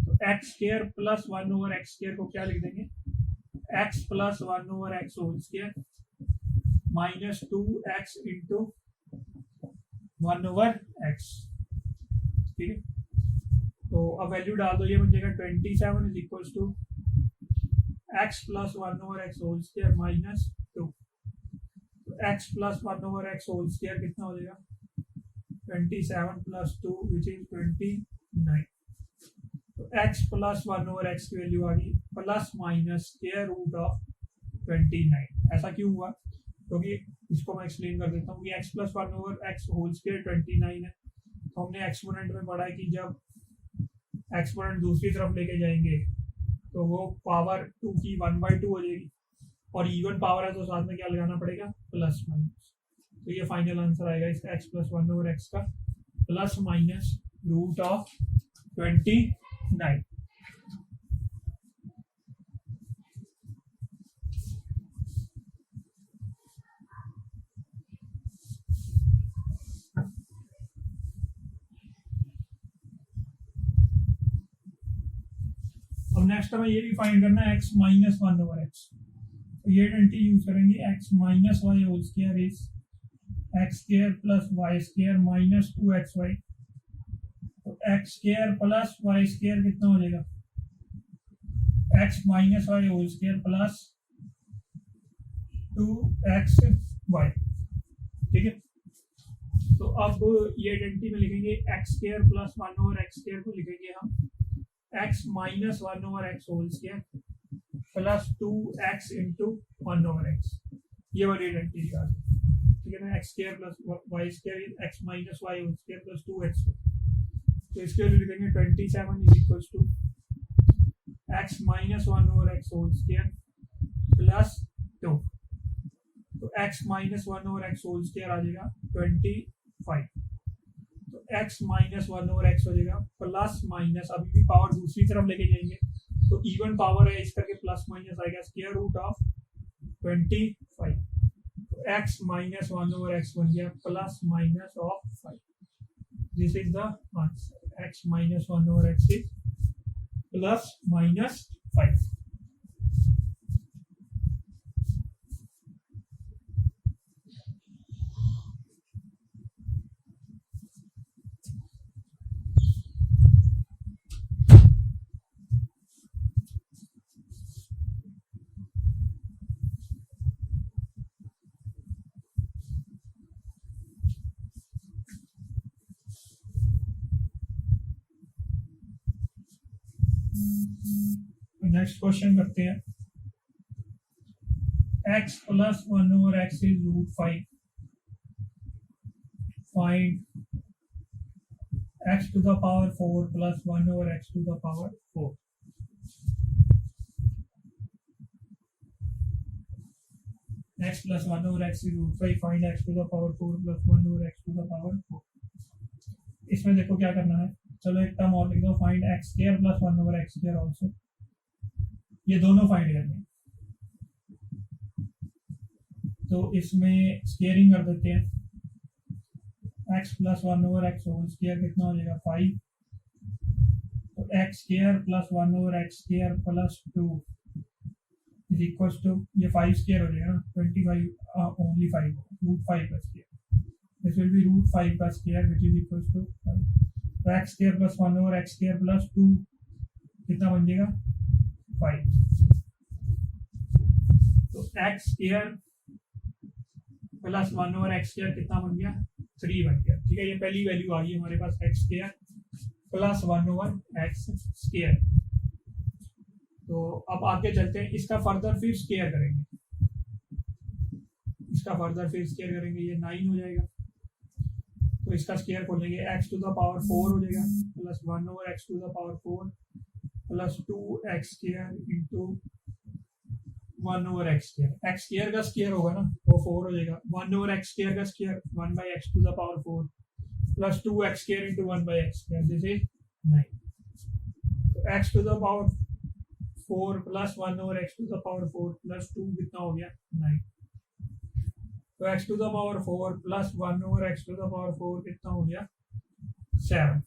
Speaker 1: तो x square plus 1 over x square को क्या लिख देंगे x plus 1 over x whole square minus 2x into 1 over x, ठीक है। तो अब वैल्यू डाल दो, ये बन जाएगा 27 is equals to x plus 1 over x whole square minus 2, तो x plus 1 over x whole square कितना हो जाएगा 27 प्लस 2 विच इज 29। तो x प्लस 1 ओवर एक्स की वैल्यू आ गई plus minus square root of 29। ऐसा क्यों हुआ, क्योंकि इसको मैं एक्सप्लेन कर देता हूँ कि x plus 1 over x whole square 29 है। तो हमने एक्सपोनेंट में पढ़ा है कि जब एक्सपोनेंट दूसरी तरफ लेके जाएंगे तो वो पावर 2 की 1/2 हो जाएगी, और इवन पावर है तो साथ में क्या लगाना पड़ेगा प्लस माइनस। तो ये फाइनल आंसर आएगा इसका x प्लस 1 ओवर एक्स का प्लस माइनस रूट ऑफ 29। अब नेक्स्ट हमें ये भी फाइंड करना है x माइनस 1 ओवर एक्स, तो ये आइडेंटिटी यूज करेंगे x minus y whole square is x square plus y square minus 2xy, तो x square plus y square कितना हो जाएगा x minus y whole square plus 2xy, ठीक है। तो अब ये आइडेंटिटी में लिखेंगे x square plus 1 over x square को लिखेंगे हम x minus 1 over x whole square plus 2x into 1 over x, ये वाली आइडेंटिटी आ गई, ठीक है ना। x square plus y square is x minus y whole square plus 2x, तो इसके लिए लिखेंगे 27 is equals to x minus 1 over x whole square plus 2, तो x minus 1 over x whole square आ जाएगा 25, तो x माइनस 1 ओवर एक्स हो जाएगा प्लस माइनस, अभी भी पावर दूसरी तरफ लेके जाएंगे तो इवन पावर है, इस करके प्लस माइनस आएगा स्क्वायर रूट ऑफ 25, तो x माइनस 1 ओवर एक्स बन गया plus minus of 5। This is the answer, x minus 1 over x is plus minus 5। Next question करते हैं। x plus 1 over x is root 5. Find x to the power 4 plus 1 over x to the power 4. x plus 1 over x is root 5. Find x to the power 4 plus 1 over x to the power 4. इसमें देखो क्या करना है, चलो एक term और लिख दो, find x square plus 1 over x square also. ये दोनों फाइंड करने हैं, तो इसमें स्क्वेयरिंग कर देते हैं। x plus 1 over x whole square कितना हो जाएगा 5, तो x square plus 1 over x square plus 2 is equal to, ये 5 स्क्वायर हो जाएगा ना, 25 ओनली 5 रूट 5 का square, this will be root 5 का square which is equal to 5। तो x square plus 1 over x square plus 2 कितना बन जाएगा 5। तो x square plus 1 over x square कितना बन गया 3 बन गया। ठीक है, ये पहली वैल्यू आ गई हमारे पास x square plus 1 over x square. तो अब आगे चलते हैं, इसका फर्दर फिर स्क्वायर करेंगे, ये 9 हो जाएगा। तो इसका स्क्वायर खोलेंगे, एक्स टू द पावर 4 हो जाएगा plus 1 over x to the power 4 plus 2 x square into 1 over x square. X square का स्क्वायर होगा ना, वो 4 हो जाएगा। 1 ओवर एक्स स्क्वायर का square 1 by x to the power 4 plus 2 x square into 1 by x square, this is 9। तो x to the power 4 plus 1 over x to the power 4 plus 2 कितना हो गया 9। तो x to the power 4 plus 1 over x to the power 4 कितना हो गया 7।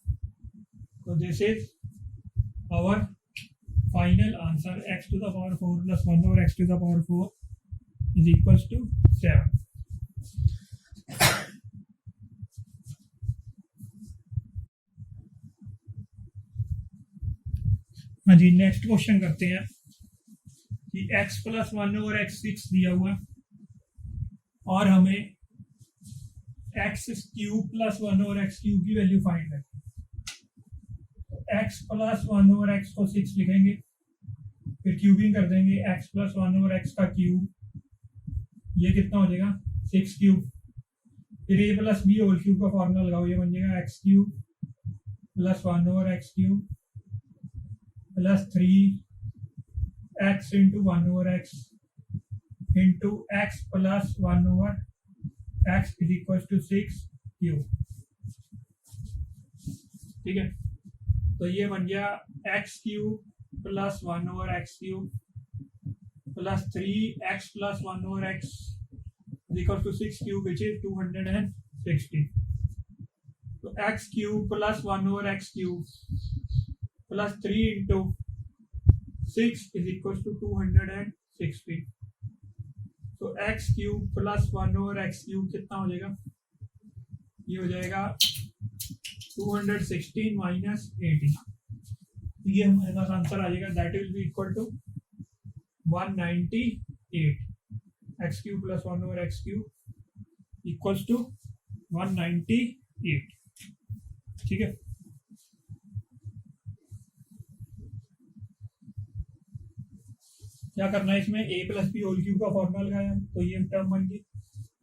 Speaker 1: तो this is our final answer, x to the power 4 plus 1 over x to the power 4 is equals to 7। हाँ जी, नेक्स्ट क्वेश्चन करते हैं कि x प्लस 1 ओवर x 6 दिया हुआ और हमें x cube plus 1 over x cube की वैल्यू फाइंड करनी है। एक्स प्लस 1 ओवर एक्स को 6 लिखेंगे, फिर क्यूबिंग कर देंगे, एक्स प्लस 1 ओवर एक्स का क्यूब, ये कितना हो जाएगा 6 क्यूब, फिर a plus b whole cube का फॉर्मूला लगाओ, ये बन जाएगा x cube plus 1 over x cube plus 3 x into 1 over x into x plus 1 over x is equal to 6 cube. ठीक है, तो ये बन गया x cube plus 1 over x cube plus 3 x plus 1 over x is equal to 6 cube which is 260। तो x cube plus 1 over x cube plus 3 into 6 is equal to 260। तो x cube plus 1 over x cube कितना हो जाएगा, ये हो जाएगा 216 minus 80। ये हमारे पास आंसर आ जाएगा, that will be equal to 198। X cube plus 1 over x cube equals to 198। ठीक है, क्या करना है इसमें, a plus b whole cube का फॉर्मूला लगाया, तो ये टर्म बन गई।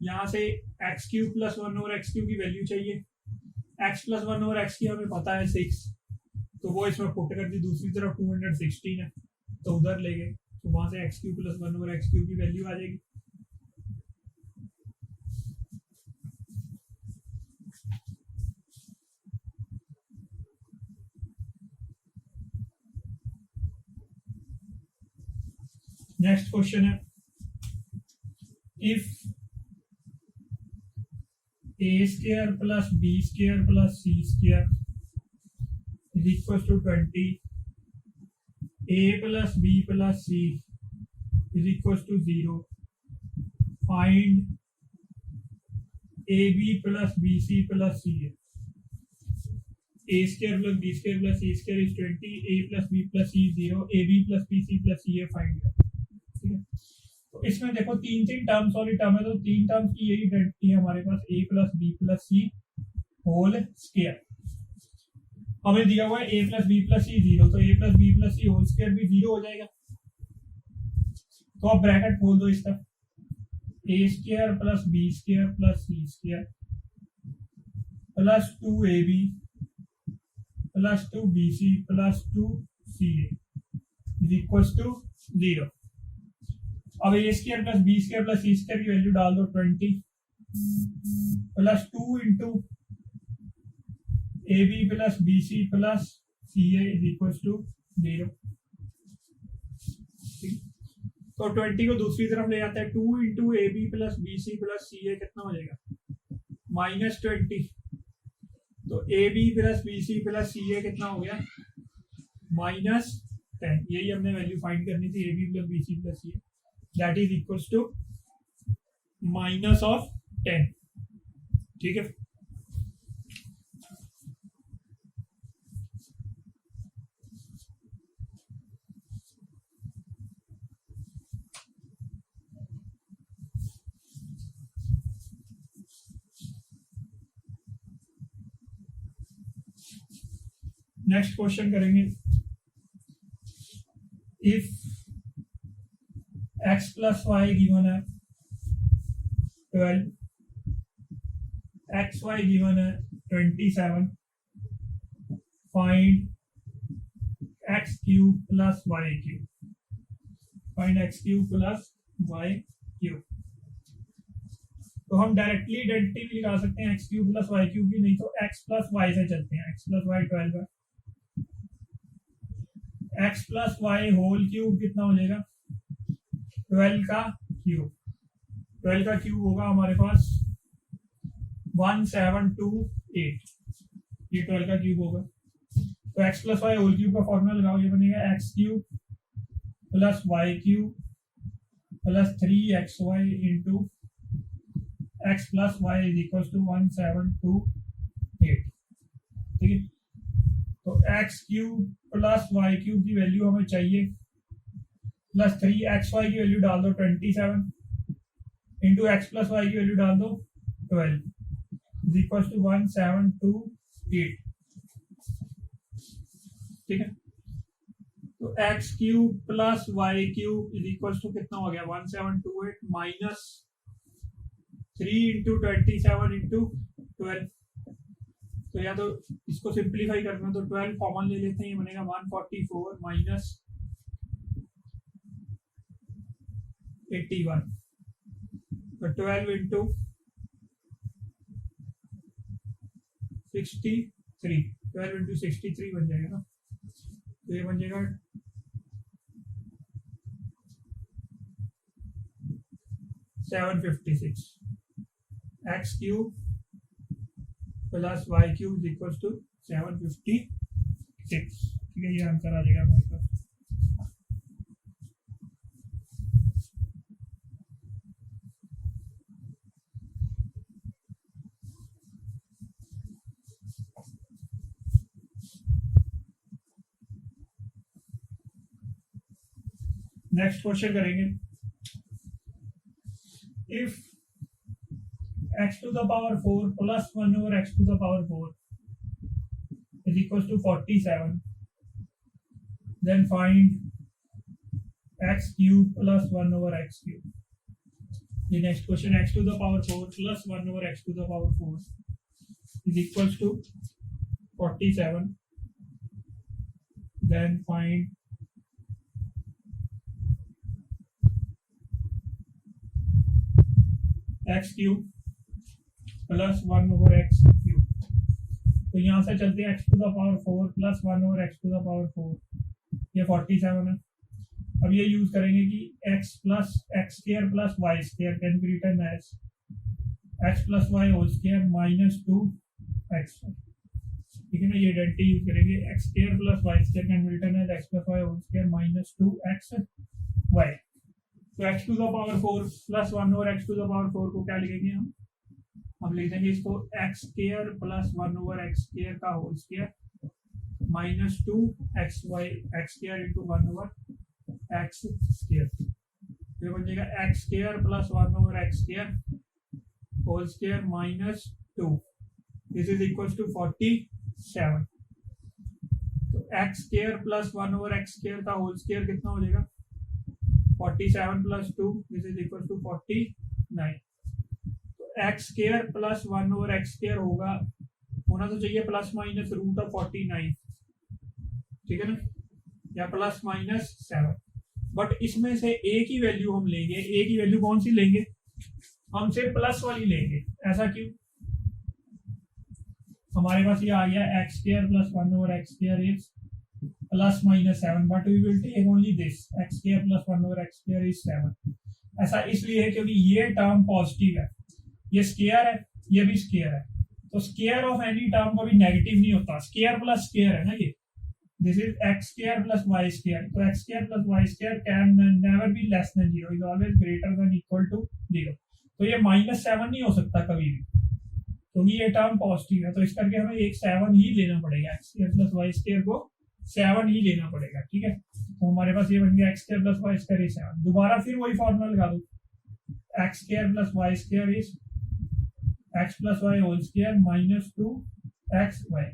Speaker 1: यहाँ से x cube plus 1 over x cube की वैल्यू चाहिए, एक्स प्लस 1 ओवर एक्स की हमें पता है 6, तो वो इसमें पुट कर दी। दूसरी तरफ 216 है तो उधर ले गए, तो वहां से x cube plus 1 over x cube की वैल्यू आ जाएगी। नेक्स्ट क्वेश्चन है, if a square plus B square plus C square is equal to 20, a plus B plus c is equal to 0, find a B plus B C plus c है। A square plus B square plus C square is 20, a plus B plus c 0, a B plus B C plus c है find है। ठीक है, तो इसमें देखो 3 terms वाली term है, तो 3 टर्म्स की यही आइडेंटिटी है हमारे पास, a plus B plus C whole square. हमें दिया हुआ है a plus B plus c 0, तो a plus B plus C whole square भी 0 हो जाएगा। तो अब ब्रैकेट खोल दो इसका, a square plus B square plus C square plus 2ab plus 2bc plus 2ca is equal to 0। अब a square plus B square plus C square की वैल्यू डाल दो 20 plus 2 into a B plus B C plus c is equal to 0। तो 20 को दूसरी तरफ ले जाते हैं, 2 into a B plus B C plus C a कितना हो जाएगा -20। तो a B plus B C plus C a कितना हो गया -10। यही हमने वैल्यू फाइंड करनी थी, a B plus B C plus C a, that is equal to -10। ठीक है। नेक्स्ट क्वेश्चन करेंगे, if x plus y given है 12, एक्स वाई गिवन है 27, find x cube plus y cube, find x cube plus y cube. तो हम directly identity भी निकाल सकते हैं x cube plus y cube की, नहीं तो एक्स प्लस वाई से चलते हैं, एक्स प्लस वाई 12 है, x plus y whole cube कितना हो जाएगा 12 का क्यूब, 12 का क्यूब होगा हमारे पास 1728, ये 12 का क्यूब होगा। तो x plus y whole cube का फॉर्मूला लगाओ, ये बनेगा x cube plus y cube plus 3xy into x plus y is equal to 1728। ठीक है। तो x cube plus y cube की वैल्यू हमें चाहिए, प्लस 3xy की वैल्यू डाल दो 27 इंटू एक्स प्लस वाई की वैल्यू डाल दो 12 इज इक्वल टू 1728। ठीक है। तो x cube plus y cube is equal to कितना हो गया 1728 माइनस 3 इंटू 27 इंटू 12। तो या तो इसको सिंप्लीफाई करना, तो 12 कॉमन ले लेते हैं, ये बनेगा 144 माइनस 81। तो 12 इंटू 63, 12 इंटू 63 बन जाएगा ना, तो ये बन जाएगा 756 x cube plus y cube equal to 756। ठीक है, ये आंसर आ जाएगा हमारे पास। नेक्स्ट क्वेश्चन करेंगे, if x to the power 4 plus 1 over x to the power 4 is equals to 47, then find x cube plus 1 over x cube. The next question, x to the power 4 plus 1 over x to the power 4 is equals to 47, then find x cube plus 1 over x cube. तो यहाँ से चलते हैं x to the power 4 plus 1 over x to the power 4, ये 47 है। अब ये use करेंगे कि x plus x square plus y square can be written as x plus y whole square minus 2x। ठीक है ना, ये आइडेंटिटी यूज करेंगे, x square plus y square can be written as x plus y whole square minus 2xy। तो x to the power 4 plus 1 over x to the power 4 को क्या लिखेंगे हम लिख देंगे इसको x square plus 1 over x square का whole square minus 2xy x square into 1 over x square. ये बन जाएगा x square plus 1 over x square whole square minus 2, this is equal to 47। X square plus 1 over x square का whole square कितना हो जाएगा 47 plus 2 this is equal to 49। तो x square plus 1 over x square होना तो चाहिए plus minus root of 49, ठीक है ना, या प्लस माइनस 7। बट इसमें से ए की वैल्यू हम लेंगे, ए की वैल्यू कौन सी लेंगे, हम सिर्फ प्लस वाली लेंगे। ऐसा क्यों, हमारे पास ये आ गया x square plus 1 over x square is plus minus 7, but we will take only this x square plus 1 over x square is 7। ऐसा इसलिए है क्योंकि ये टर्म पॉजिटिव है, ये स्क्वायर है, ये भी स्क्वायर है, तो स्क्वायर ऑफ एनी टर्म कभी नेगेटिव नहीं होता, स्क्वायर प्लस स्क्वायर है ना ये, this is x square plus y square, तो x square plus y square can never be less than 0, is always greater than equal to 0। तो ये -7 नहीं हो सकता कभी भी, क्योंकि ये टर्म पॉजिटिव है, तो इस करके हमें एक 7 ही लेना पड़ेगा, x square plus y square को 7 ही लेना पड़ेगा, ठीक है। तो हमारे पास ये बन गया x square plus y square is 7। दोबारा फिर वही फॉर्मूला लगा दो, x square plus y square is x plus y whole square minus 2 x y.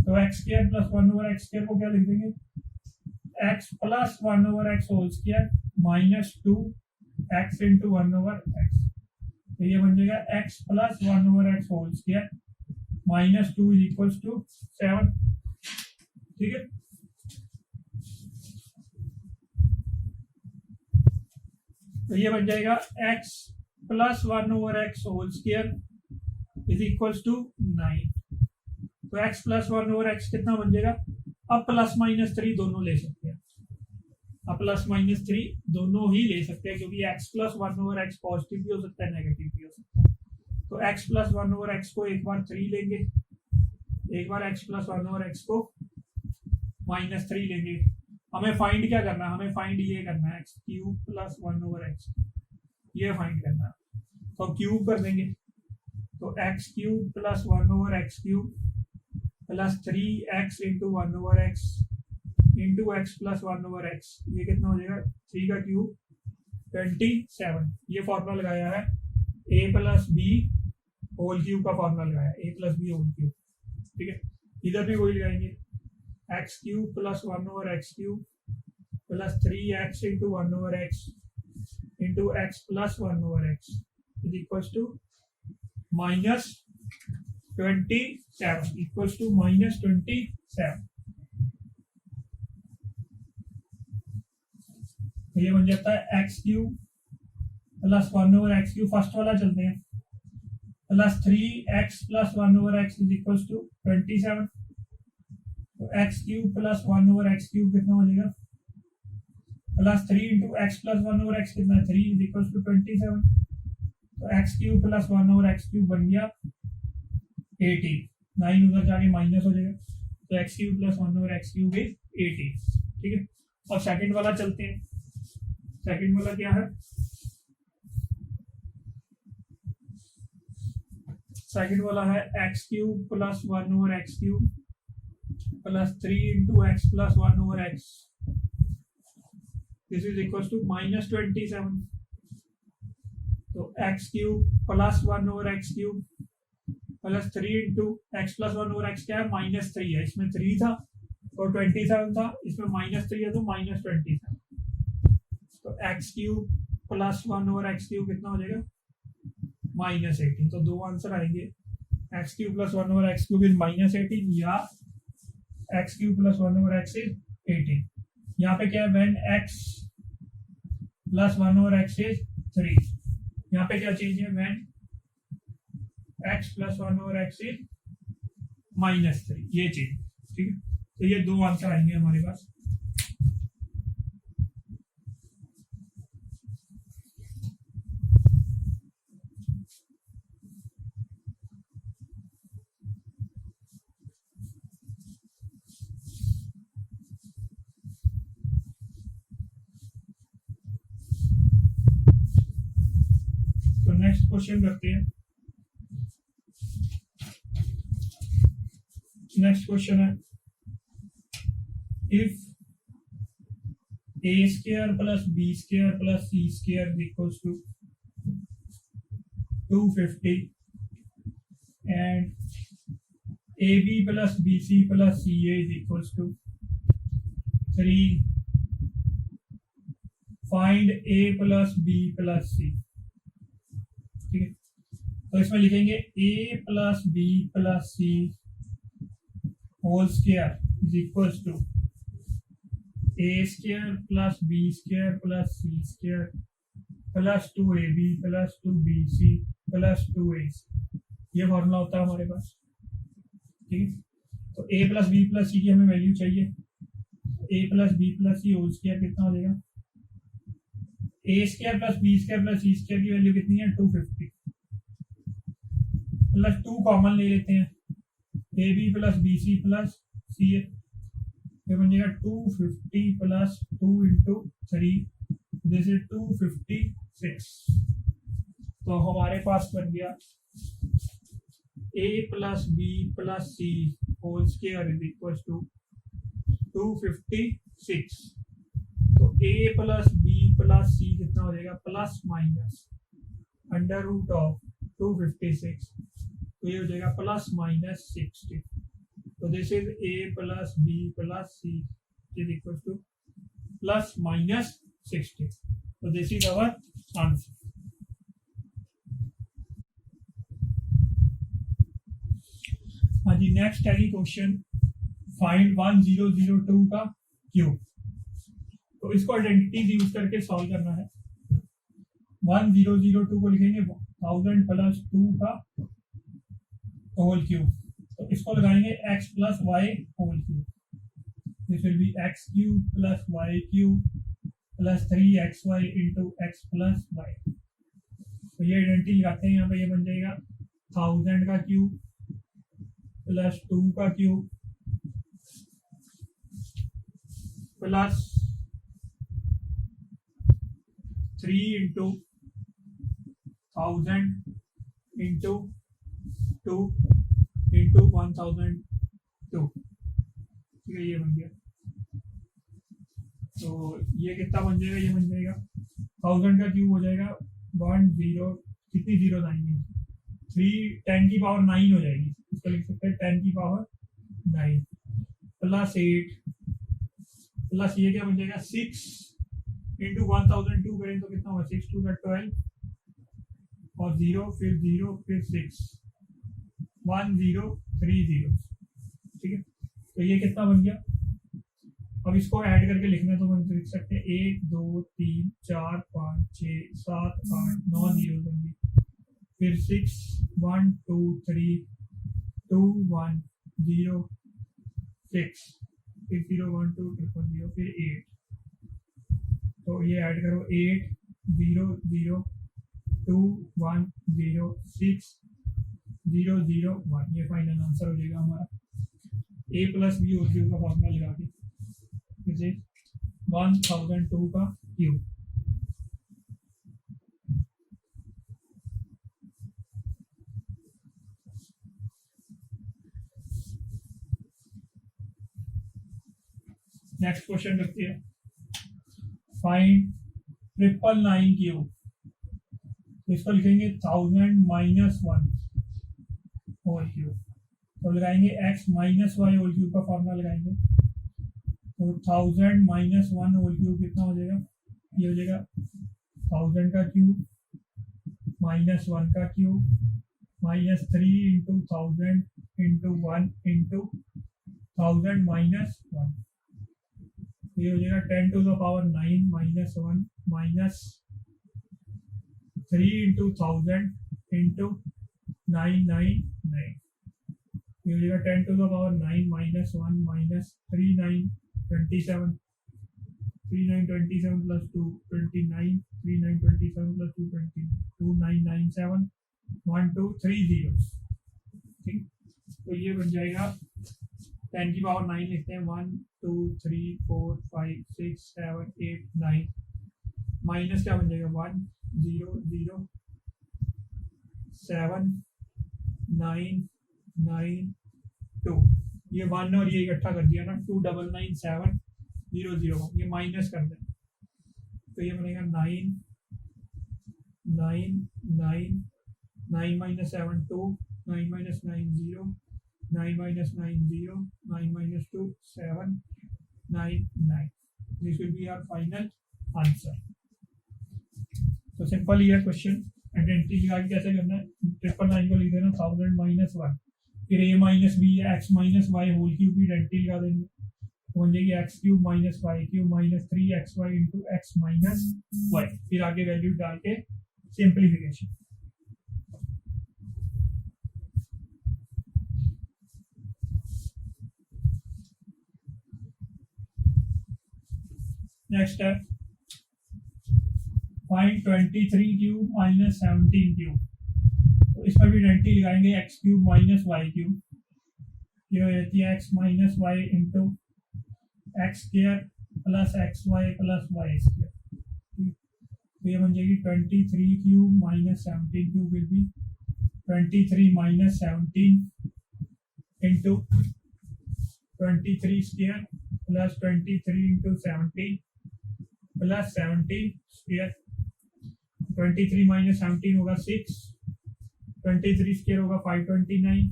Speaker 1: तो x square plus 1 over x square को क्या लिख देंगे, x plus 1 over x whole square minus 2 x into 1 over x. तो ये बन जाएगा x plus 1 over x whole square minus 2 is equal to 7, ठीक है। तो ये बन जाएगा x plus 1 over x whole square is equal to 9। तो x प्लस 1 ओवर एक्स कितना बन जाएगा, अब प्लस माइनस 3 दोनों ले सकते हैं, अब प्लस माइनस 3 दोनों ही ले सकते हैं, क्योंकि x plus 1 over x positive भी हो सकता है नेगेटिव भी हो सकता है। तो x प्लस 1 ओवर एक्स को एक बार 3 लेंगे, एक बार x प्लस 1 ओवर एक्स को माइनस 3 लेंगे। हमें फाइंड क्या करना है, हमें फाइंड ये करना है x cube plus 1 over x, ये फाइंड करना है। तो क्यूब कर देंगे, तो x cube plus 1 over x cube plus 3x into 1 over x into x plus 1 over x, ये कितना हो जाएगा 3 का क्यूब 27। ये फॉर्मूला लगाया है a plus b whole cube का फॉर्मूला लगाया है, a plus b whole cube, ठीक है। इधर भी वही लगाएंगे, x cube plus 1 over x cube plus 3x into 1 over x into x plus 1 over x is equal to minus 27 equals to minus 27। तो ये बन जाता है x cube plus 1 over x cube, first वाला चलते हैं, plus 3x plus 1 over x is equals to 27। तो x cube plus 1 over x cube कितना हो जाएगा, plus 3 into x plus 1 over x कितना है 3 इज इक्वल्स टू 27। तो x cube plus 1 over x cube बन गया 18, 9 उधर जाके माइनस हो जाएगा, तो x cube plus 1 over x cube is 18, ठीक है। और सेकंड वाला चलते हैं, सेकंड वाला क्या है, सेकंड वाला है x cube plus 1 over x cube plus 3 into x plus 1 over x, this is equal to minus 27। तो x cube plus 1 over x cube plus 3 into x plus 1 over x क्या है -3 है, इसमें 3 था और 27 था, इसमें -3 है तो -27। तो x cube plus 1 over x cube कितना हो जाएगा -18। तो दो आंसर आएंगे, x cube plus 1 over x cube is -18 या x cube plus 1 over x is 18। यहाँ पे क्या है, when x plus 1 over x is 3, यहाँ पे क्या चीज है, when x plus 1 over x is -3, ये चीज, ठीक है। तो ये दो आंसर आएंगे हमारे पास। तो नेक्स्ट क्वेश्चन करते हैं। नेक्स्ट क्वेश्चन है, if a square plus b square plus c square equals to 250 and a B plus B C plus C a is equals to 3 find a plus B plus c. ठीक है, तो इसमें लिखेंगे a plus B plus C whole square is equals to a square plus B square plus C square plus 2ab plus 2bc plus 2ac। ये formula होता है हमारे पास। ठीक है, तो a plus B plus C की हमें वैल्यू चाहिए। a plus B plus C whole square कितना हो जाएगा, A square plus B square plus C square की वैल्यू कितनी है 250 प्लस 2 कॉमन ले लेते हैं, A B plus B C plus C A, ये बन जाएगा 250 प्लस 2 इंटू 3 दिस इज 256। तो हमारे पास बन गया a plus B plus C whole square is equal to 256। तो a plus B plus c कितना हो जाएगा, plus minus under root of 256, तो ये हो जाएगा प्लस माइनस 60। तो this is a plus B plus c is equal to plus minus 60। तो दिस इज अवर आंसर। हाँ जी, नेक्स्ट है क्वेश्चन फाइंड 1002 का क्यूब। तो इसको आइडेंटिटीज यूज करके सॉल्व करना है। 1002 को लिखेंगे 1000 प्लस 2 का होल क्यूब, तो इसको लगाएंगे x plus y whole cube, this will be x cube plus y cube plus 3xy into x plus y. तो ये आइडेंटिटी लगाते हैं यहाँ पे, ये बन जाएगा 1000 का क्यूब प्लस 2 का cube plus 3 into 1000 into 2 into 1002। ठीक है, ये बन गया। तो ये कितना बन जाएगा, ये बन जाएगा 1000 का क्यूब हो जाएगा 10 कितनी 0 9 3 10 की पावर 9 हो जाएगी, इसको लिख सकते हैं 10 की पावर 9 प्लस 8 प्लस ये क्या बन जाएगा 6 इंटू 1002 करें तो कितना होगा 6 2 12 और 0 फिर 0 फिर 6 1030। ठीक है, तो ये कितना बन गया। अब इसको ऐड करके लिखना तो हम लिख सकते हैं 1 2 3 4 5 6 7 8 9 0 बन गई, फिर 6 1 2 3 2 1 0 6 फिर 0 1 2 0 फिर 8। तो ये ऐड करो 8 0 0 2 1 0 6 0 0 1, ये फाइनल आंसर हो जाएगा हमारा। a plus b whole cube का फॉर्मूला लगा के इसे 1002 का क्यूब। नेक्स्ट क्वेश्चन देखते हैं, फाइंड 999 क्यूब। तो इसको लिखेंगे 1000 माइनस 1 होल क्यूब, तो लगाएंगे x minus y whole cube का फॉर्मूला लगाएंगे। तो 1000 माइनस 1 होल क्यूब कितना हो जाएगा, ये हो जाएगा 1000 का क्यूब माइनस 1 का cube minus 3 into 1000 into 1 into 1000 minus 1, ये हो जाएगा 10 to the power 9 minus 1 minus 3 into 1000 into 999, ये हो जाएगा 10 to the power 9 minus 1 minus 3 9 27 3 9 27 plus 2 29 3 9 27 plus 2 20 2 9 9 7 1 2 3 0। ठीक, तो ये बन जाएगा 10 की पावर 9 लिखते हैं 1 2 3 4 5 6 7 8 9 माइनस क्या बन जाएगा 1 0 0 7 9 9 2, ये 1 और ये इकट्ठा कर दिया ना 2 9 9 7 0 0, ये माइनस कर दें तो ये बनेगा 9 9 9 9 minus 7 2 9 minus 9 0 9 minus 9 0, 9 minus 2 7, 9 9. This will be our final answer. तो सिंपल ही है क्वेश्चन. आइडेंटिटी निकाल कैसे करना है. 999 को लिख देना 1000 माइनस 1, फिर a माइनस बी है x minus y whole cube की आइडेंटिटी लगा देनी. बन जाएगी x cube minus y cube minus 3xy into x minus y. फिर आगे वैल्यू डाल के सिंप्लीफिकेशन. नेक्स्ट है फाइंड 23 क्यूब माइनस 17 क्यूब. तो इसमें भी आइडेंटिटी लगाएंगे x cube minus y cube. ये हो जाती है x minus y into x square plus x y plus y square. तो ये बन जाएगी 23 cube minus 17 cube will be 23 minus 17 into 23 square plus 23 into 17 plus 17 square. 23 minus 17 होगा 6, 23 स्क्वायर होगा 529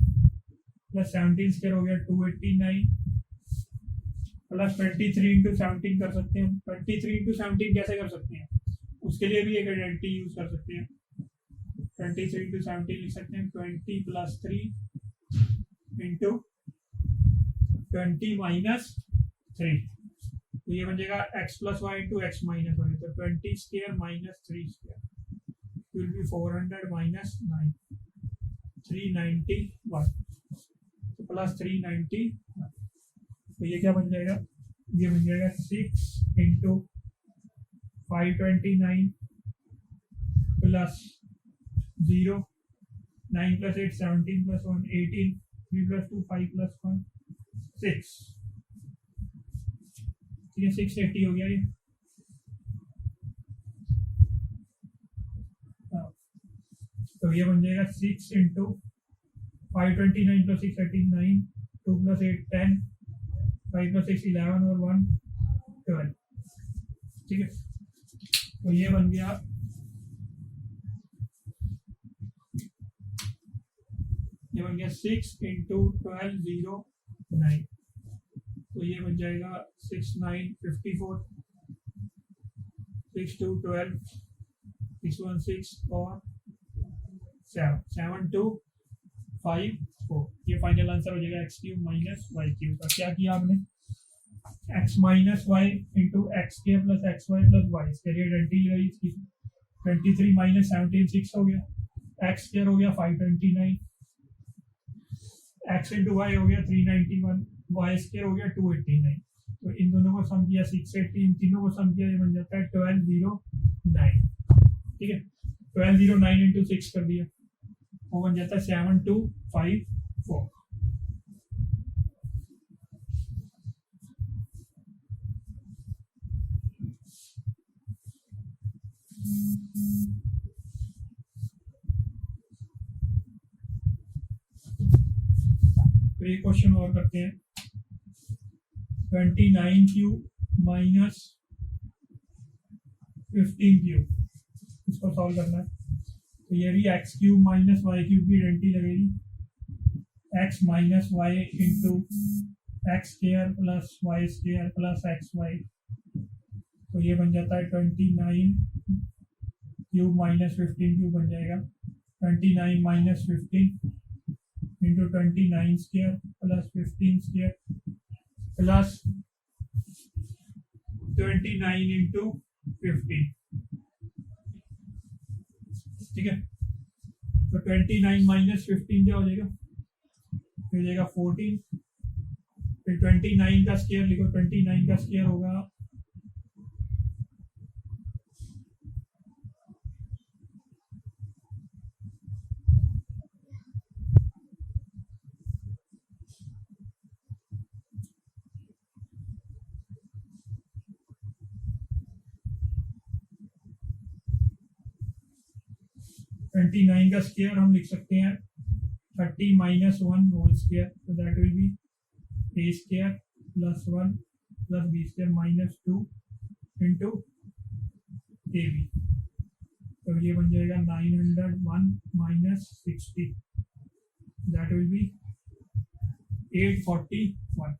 Speaker 1: प्लस 17 स्क्वायर हो गया 289 प्लस 23 इंटू 17 कर सकते हैं. 23 इंटू 17 कैसे कर सकते हैं, उसके लिए भी एक आइडेंटिटी यूज कर सकते हैं. 23 इंटू 17 लिख सकते हैं 20 प्लस 3 इंटू 20 माइनस 3. तो ये बन जाएगा x plus y into x minus y. तो 20 square minus 3 square will be 400 minus 9 391 plus 391. तो ये क्या बन जाएगा, ये बन जाएगा 6 into 529 plus 0 9 plus 8 17 plus 1 18 3 plus 2 5 plus 1 6. ठीक है 680 हो गया ये. तो ये बन जाएगा 6 इंटू 529 प्लस 6 39 2 प्लस 8 10 5 प्लस 6 11 और 1 12. ठीक है तो ये बन गया ये बन गया 6 इंटू 12 0 9. तो ये बन जाएगा 6 9 54 6 2 12 6 1 6 और 7 7 2 5 4. ये फाइनल आंसर हो जाएगा x cube minus y cube का. क्या किया आपने, x minus y into x square plus x y plus y square. Identity लगाई इसकी. 23 माइनस 17 6 हो गया. एक्स स्क्वायर हो गया 529, एक्स इंटू वाई हो गया 391, वाई स्क्वायर हो गया 289. तो इन दोनों को सम किया 680, इन तीनों को सम किया ये बन जाता है 1209. ठीक है 1209 इंटू 6 कर दिया वो बन जाता है 7254. तो ये क्वेश्चन और करते हैं. 29 क्यूब माइनस 15 क्यूब, इसको सॉल्व करना है. तो ये भी x cube minus y cube की आइडेंटिटी लगेगी. X minus y into x square plus y square plus x y. तो ये बन जाता है 29 क्यूब माइनस 15 क्यूब बन जाएगा 29 minus 15 into 29 square plus 15 square plus 29 into 15. ठीक है तो 29 माइनस 15 क्या हो जाएगा, हो जाएगा 14. फिर 29 का स्क्वायर लिखो. 29 का स्क्वायर होगा 29 का स्क्वायर हम लिख सकते हैं 30 माइनस 1 होल स्क्वायर. तो that will be a square plus 1 प्लस B square minus 2 into a b. तो ये बन जाएगा 901 minus 60 that will be 841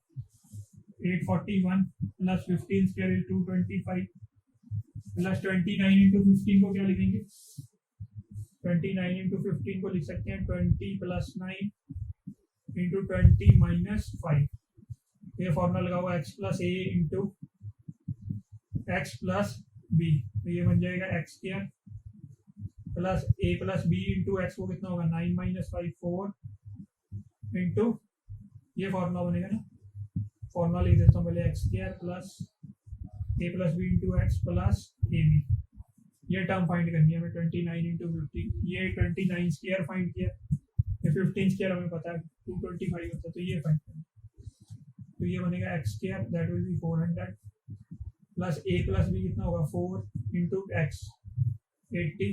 Speaker 1: 841 plus 15 square is 225 plus 29 into 15 को क्या लिखेंगे 29 इंटू 15 को लिख सकते हैं 20 प्लस 9 इंटू 20 माइनस 5 ये फॉर्मूला लगा हुआ x plus a into x plus b तो ये बन जाएगा x square plus a plus b into x को कितना होगा 9 माइनस 5 4 इंटू ये फॉर्मूला बनेगा ना फॉर्मूला लिख देता हूँ पहले x square plus a plus b into x plus a b ये टर्म फाइंड करनी है हमें 29 इंटू 15 ये 29 स्क्वायर फाइंड किया ये 15 स्क्वायर हमें पता है 225 होता है तो ये फाइंड करना तो ये बनेगा x square that will be 400 plus a plus b कितना होगा 4 into x 80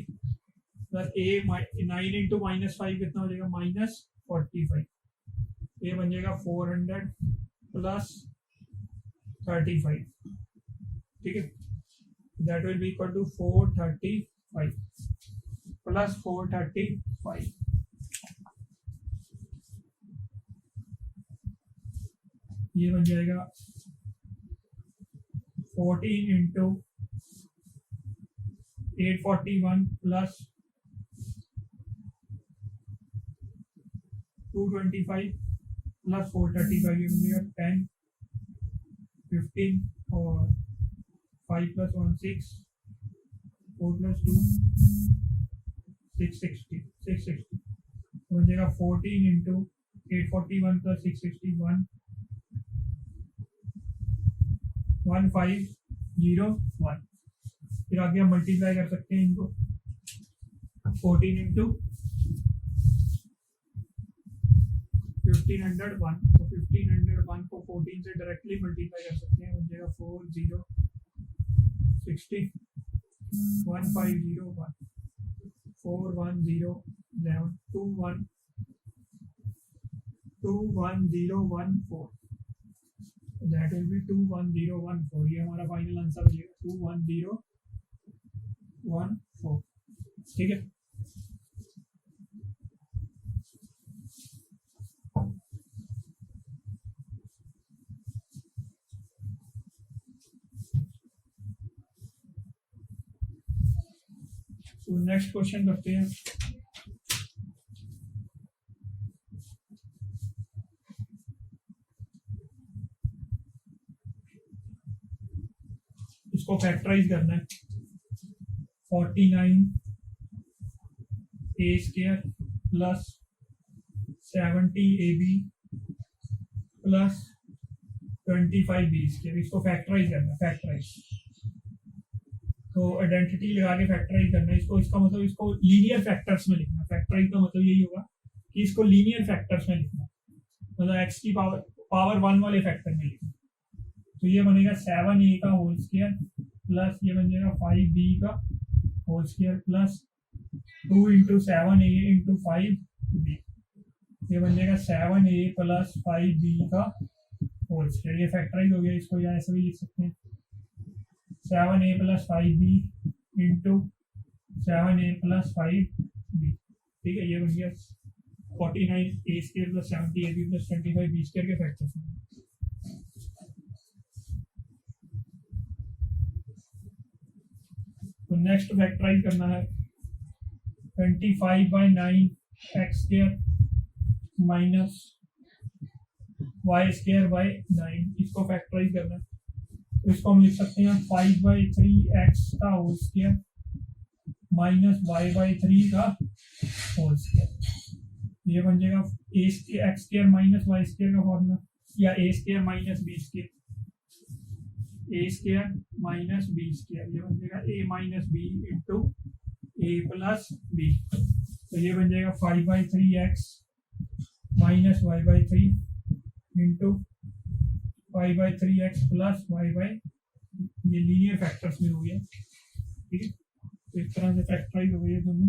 Speaker 1: plus a 9 into minus 5 कितना हो जाएगा माइनस 45 ये बन जाएगा 400 प्लस 35 ठीक है that will be equal to 435 plus 435 ये बन जाएगा 14 इंटू 841 प्लस 225 प्लस 435 ये बन जाएगा 10 15 और 5 प्लस 1 6 4 प्लस 2 660 तो बन जाएगा 14 इंटू 841 प्लस 661 1501 फिर आगे हम मल्टीप्लाई कर सकते हैं इनको 14 इंटू 1501 तो 1501 को 14 से डायरेक्टली मल्टीप्लाई कर सकते हैं बन जाएगा 4060 1501 41011 21014 दैट विल बी 21014 ये हमारा फाइनल आंसर हो जाएगा 21014 ठीक है तो नेक्स्ट क्वेश्चन करते हैं इसको फैक्टराइज करना है 49 A square plus 70 A B plus 25 B square इसको फैक्टराइज करना है फैक्टराइज तो आइडेंटिटी लगा के फैक्टराइज करना है इसको इसका मतलब इसको लीनियर फैक्टर्स में लिखना फैक्टराइज का मतलब यही होगा कि इसको लीनियर फैक्टर्स में लिखना मतलब एक्स की पावर 1 वाले फैक्टर में लिखना तो ये बनेगा 7a का होल स्क्वायर प्लस ये बन जाएगा 5b का whole square plus 2 into 7a into 5b ये बन जाएगा 7a प्लस 5b का होल स्क्वायर ये फैक्टराइज हो गया इसको यहाँ ऐसे भी लिख सकते हैं 7a plus 5b into 7a plus 5b ठीक है ये बन गया 49a square plus 70ab plus 25b square के फैक्टर्स में तो नेक्स्ट फैक्टराइज करना है 25/9 x square minus y square by 9 इसको फैक्टराइज करना है तो इसको हम लिख सकते हैं 5/3 एक्स का होल स्क्वायर माइनस y/3 का होल स्क्वायर ये बन जाएगा x square minus y square का फॉर्मूला या a square minus b square a square minus b square ये बन जाएगा a minus b into a plus b तो ये बन जाएगा 5/3 x minus y/3 into 5/3 x plus y/, ये लीनियर फैक्टर्स में हो गया ठीक है तो इस तरह से फैक्टराइज हो गई है दोनों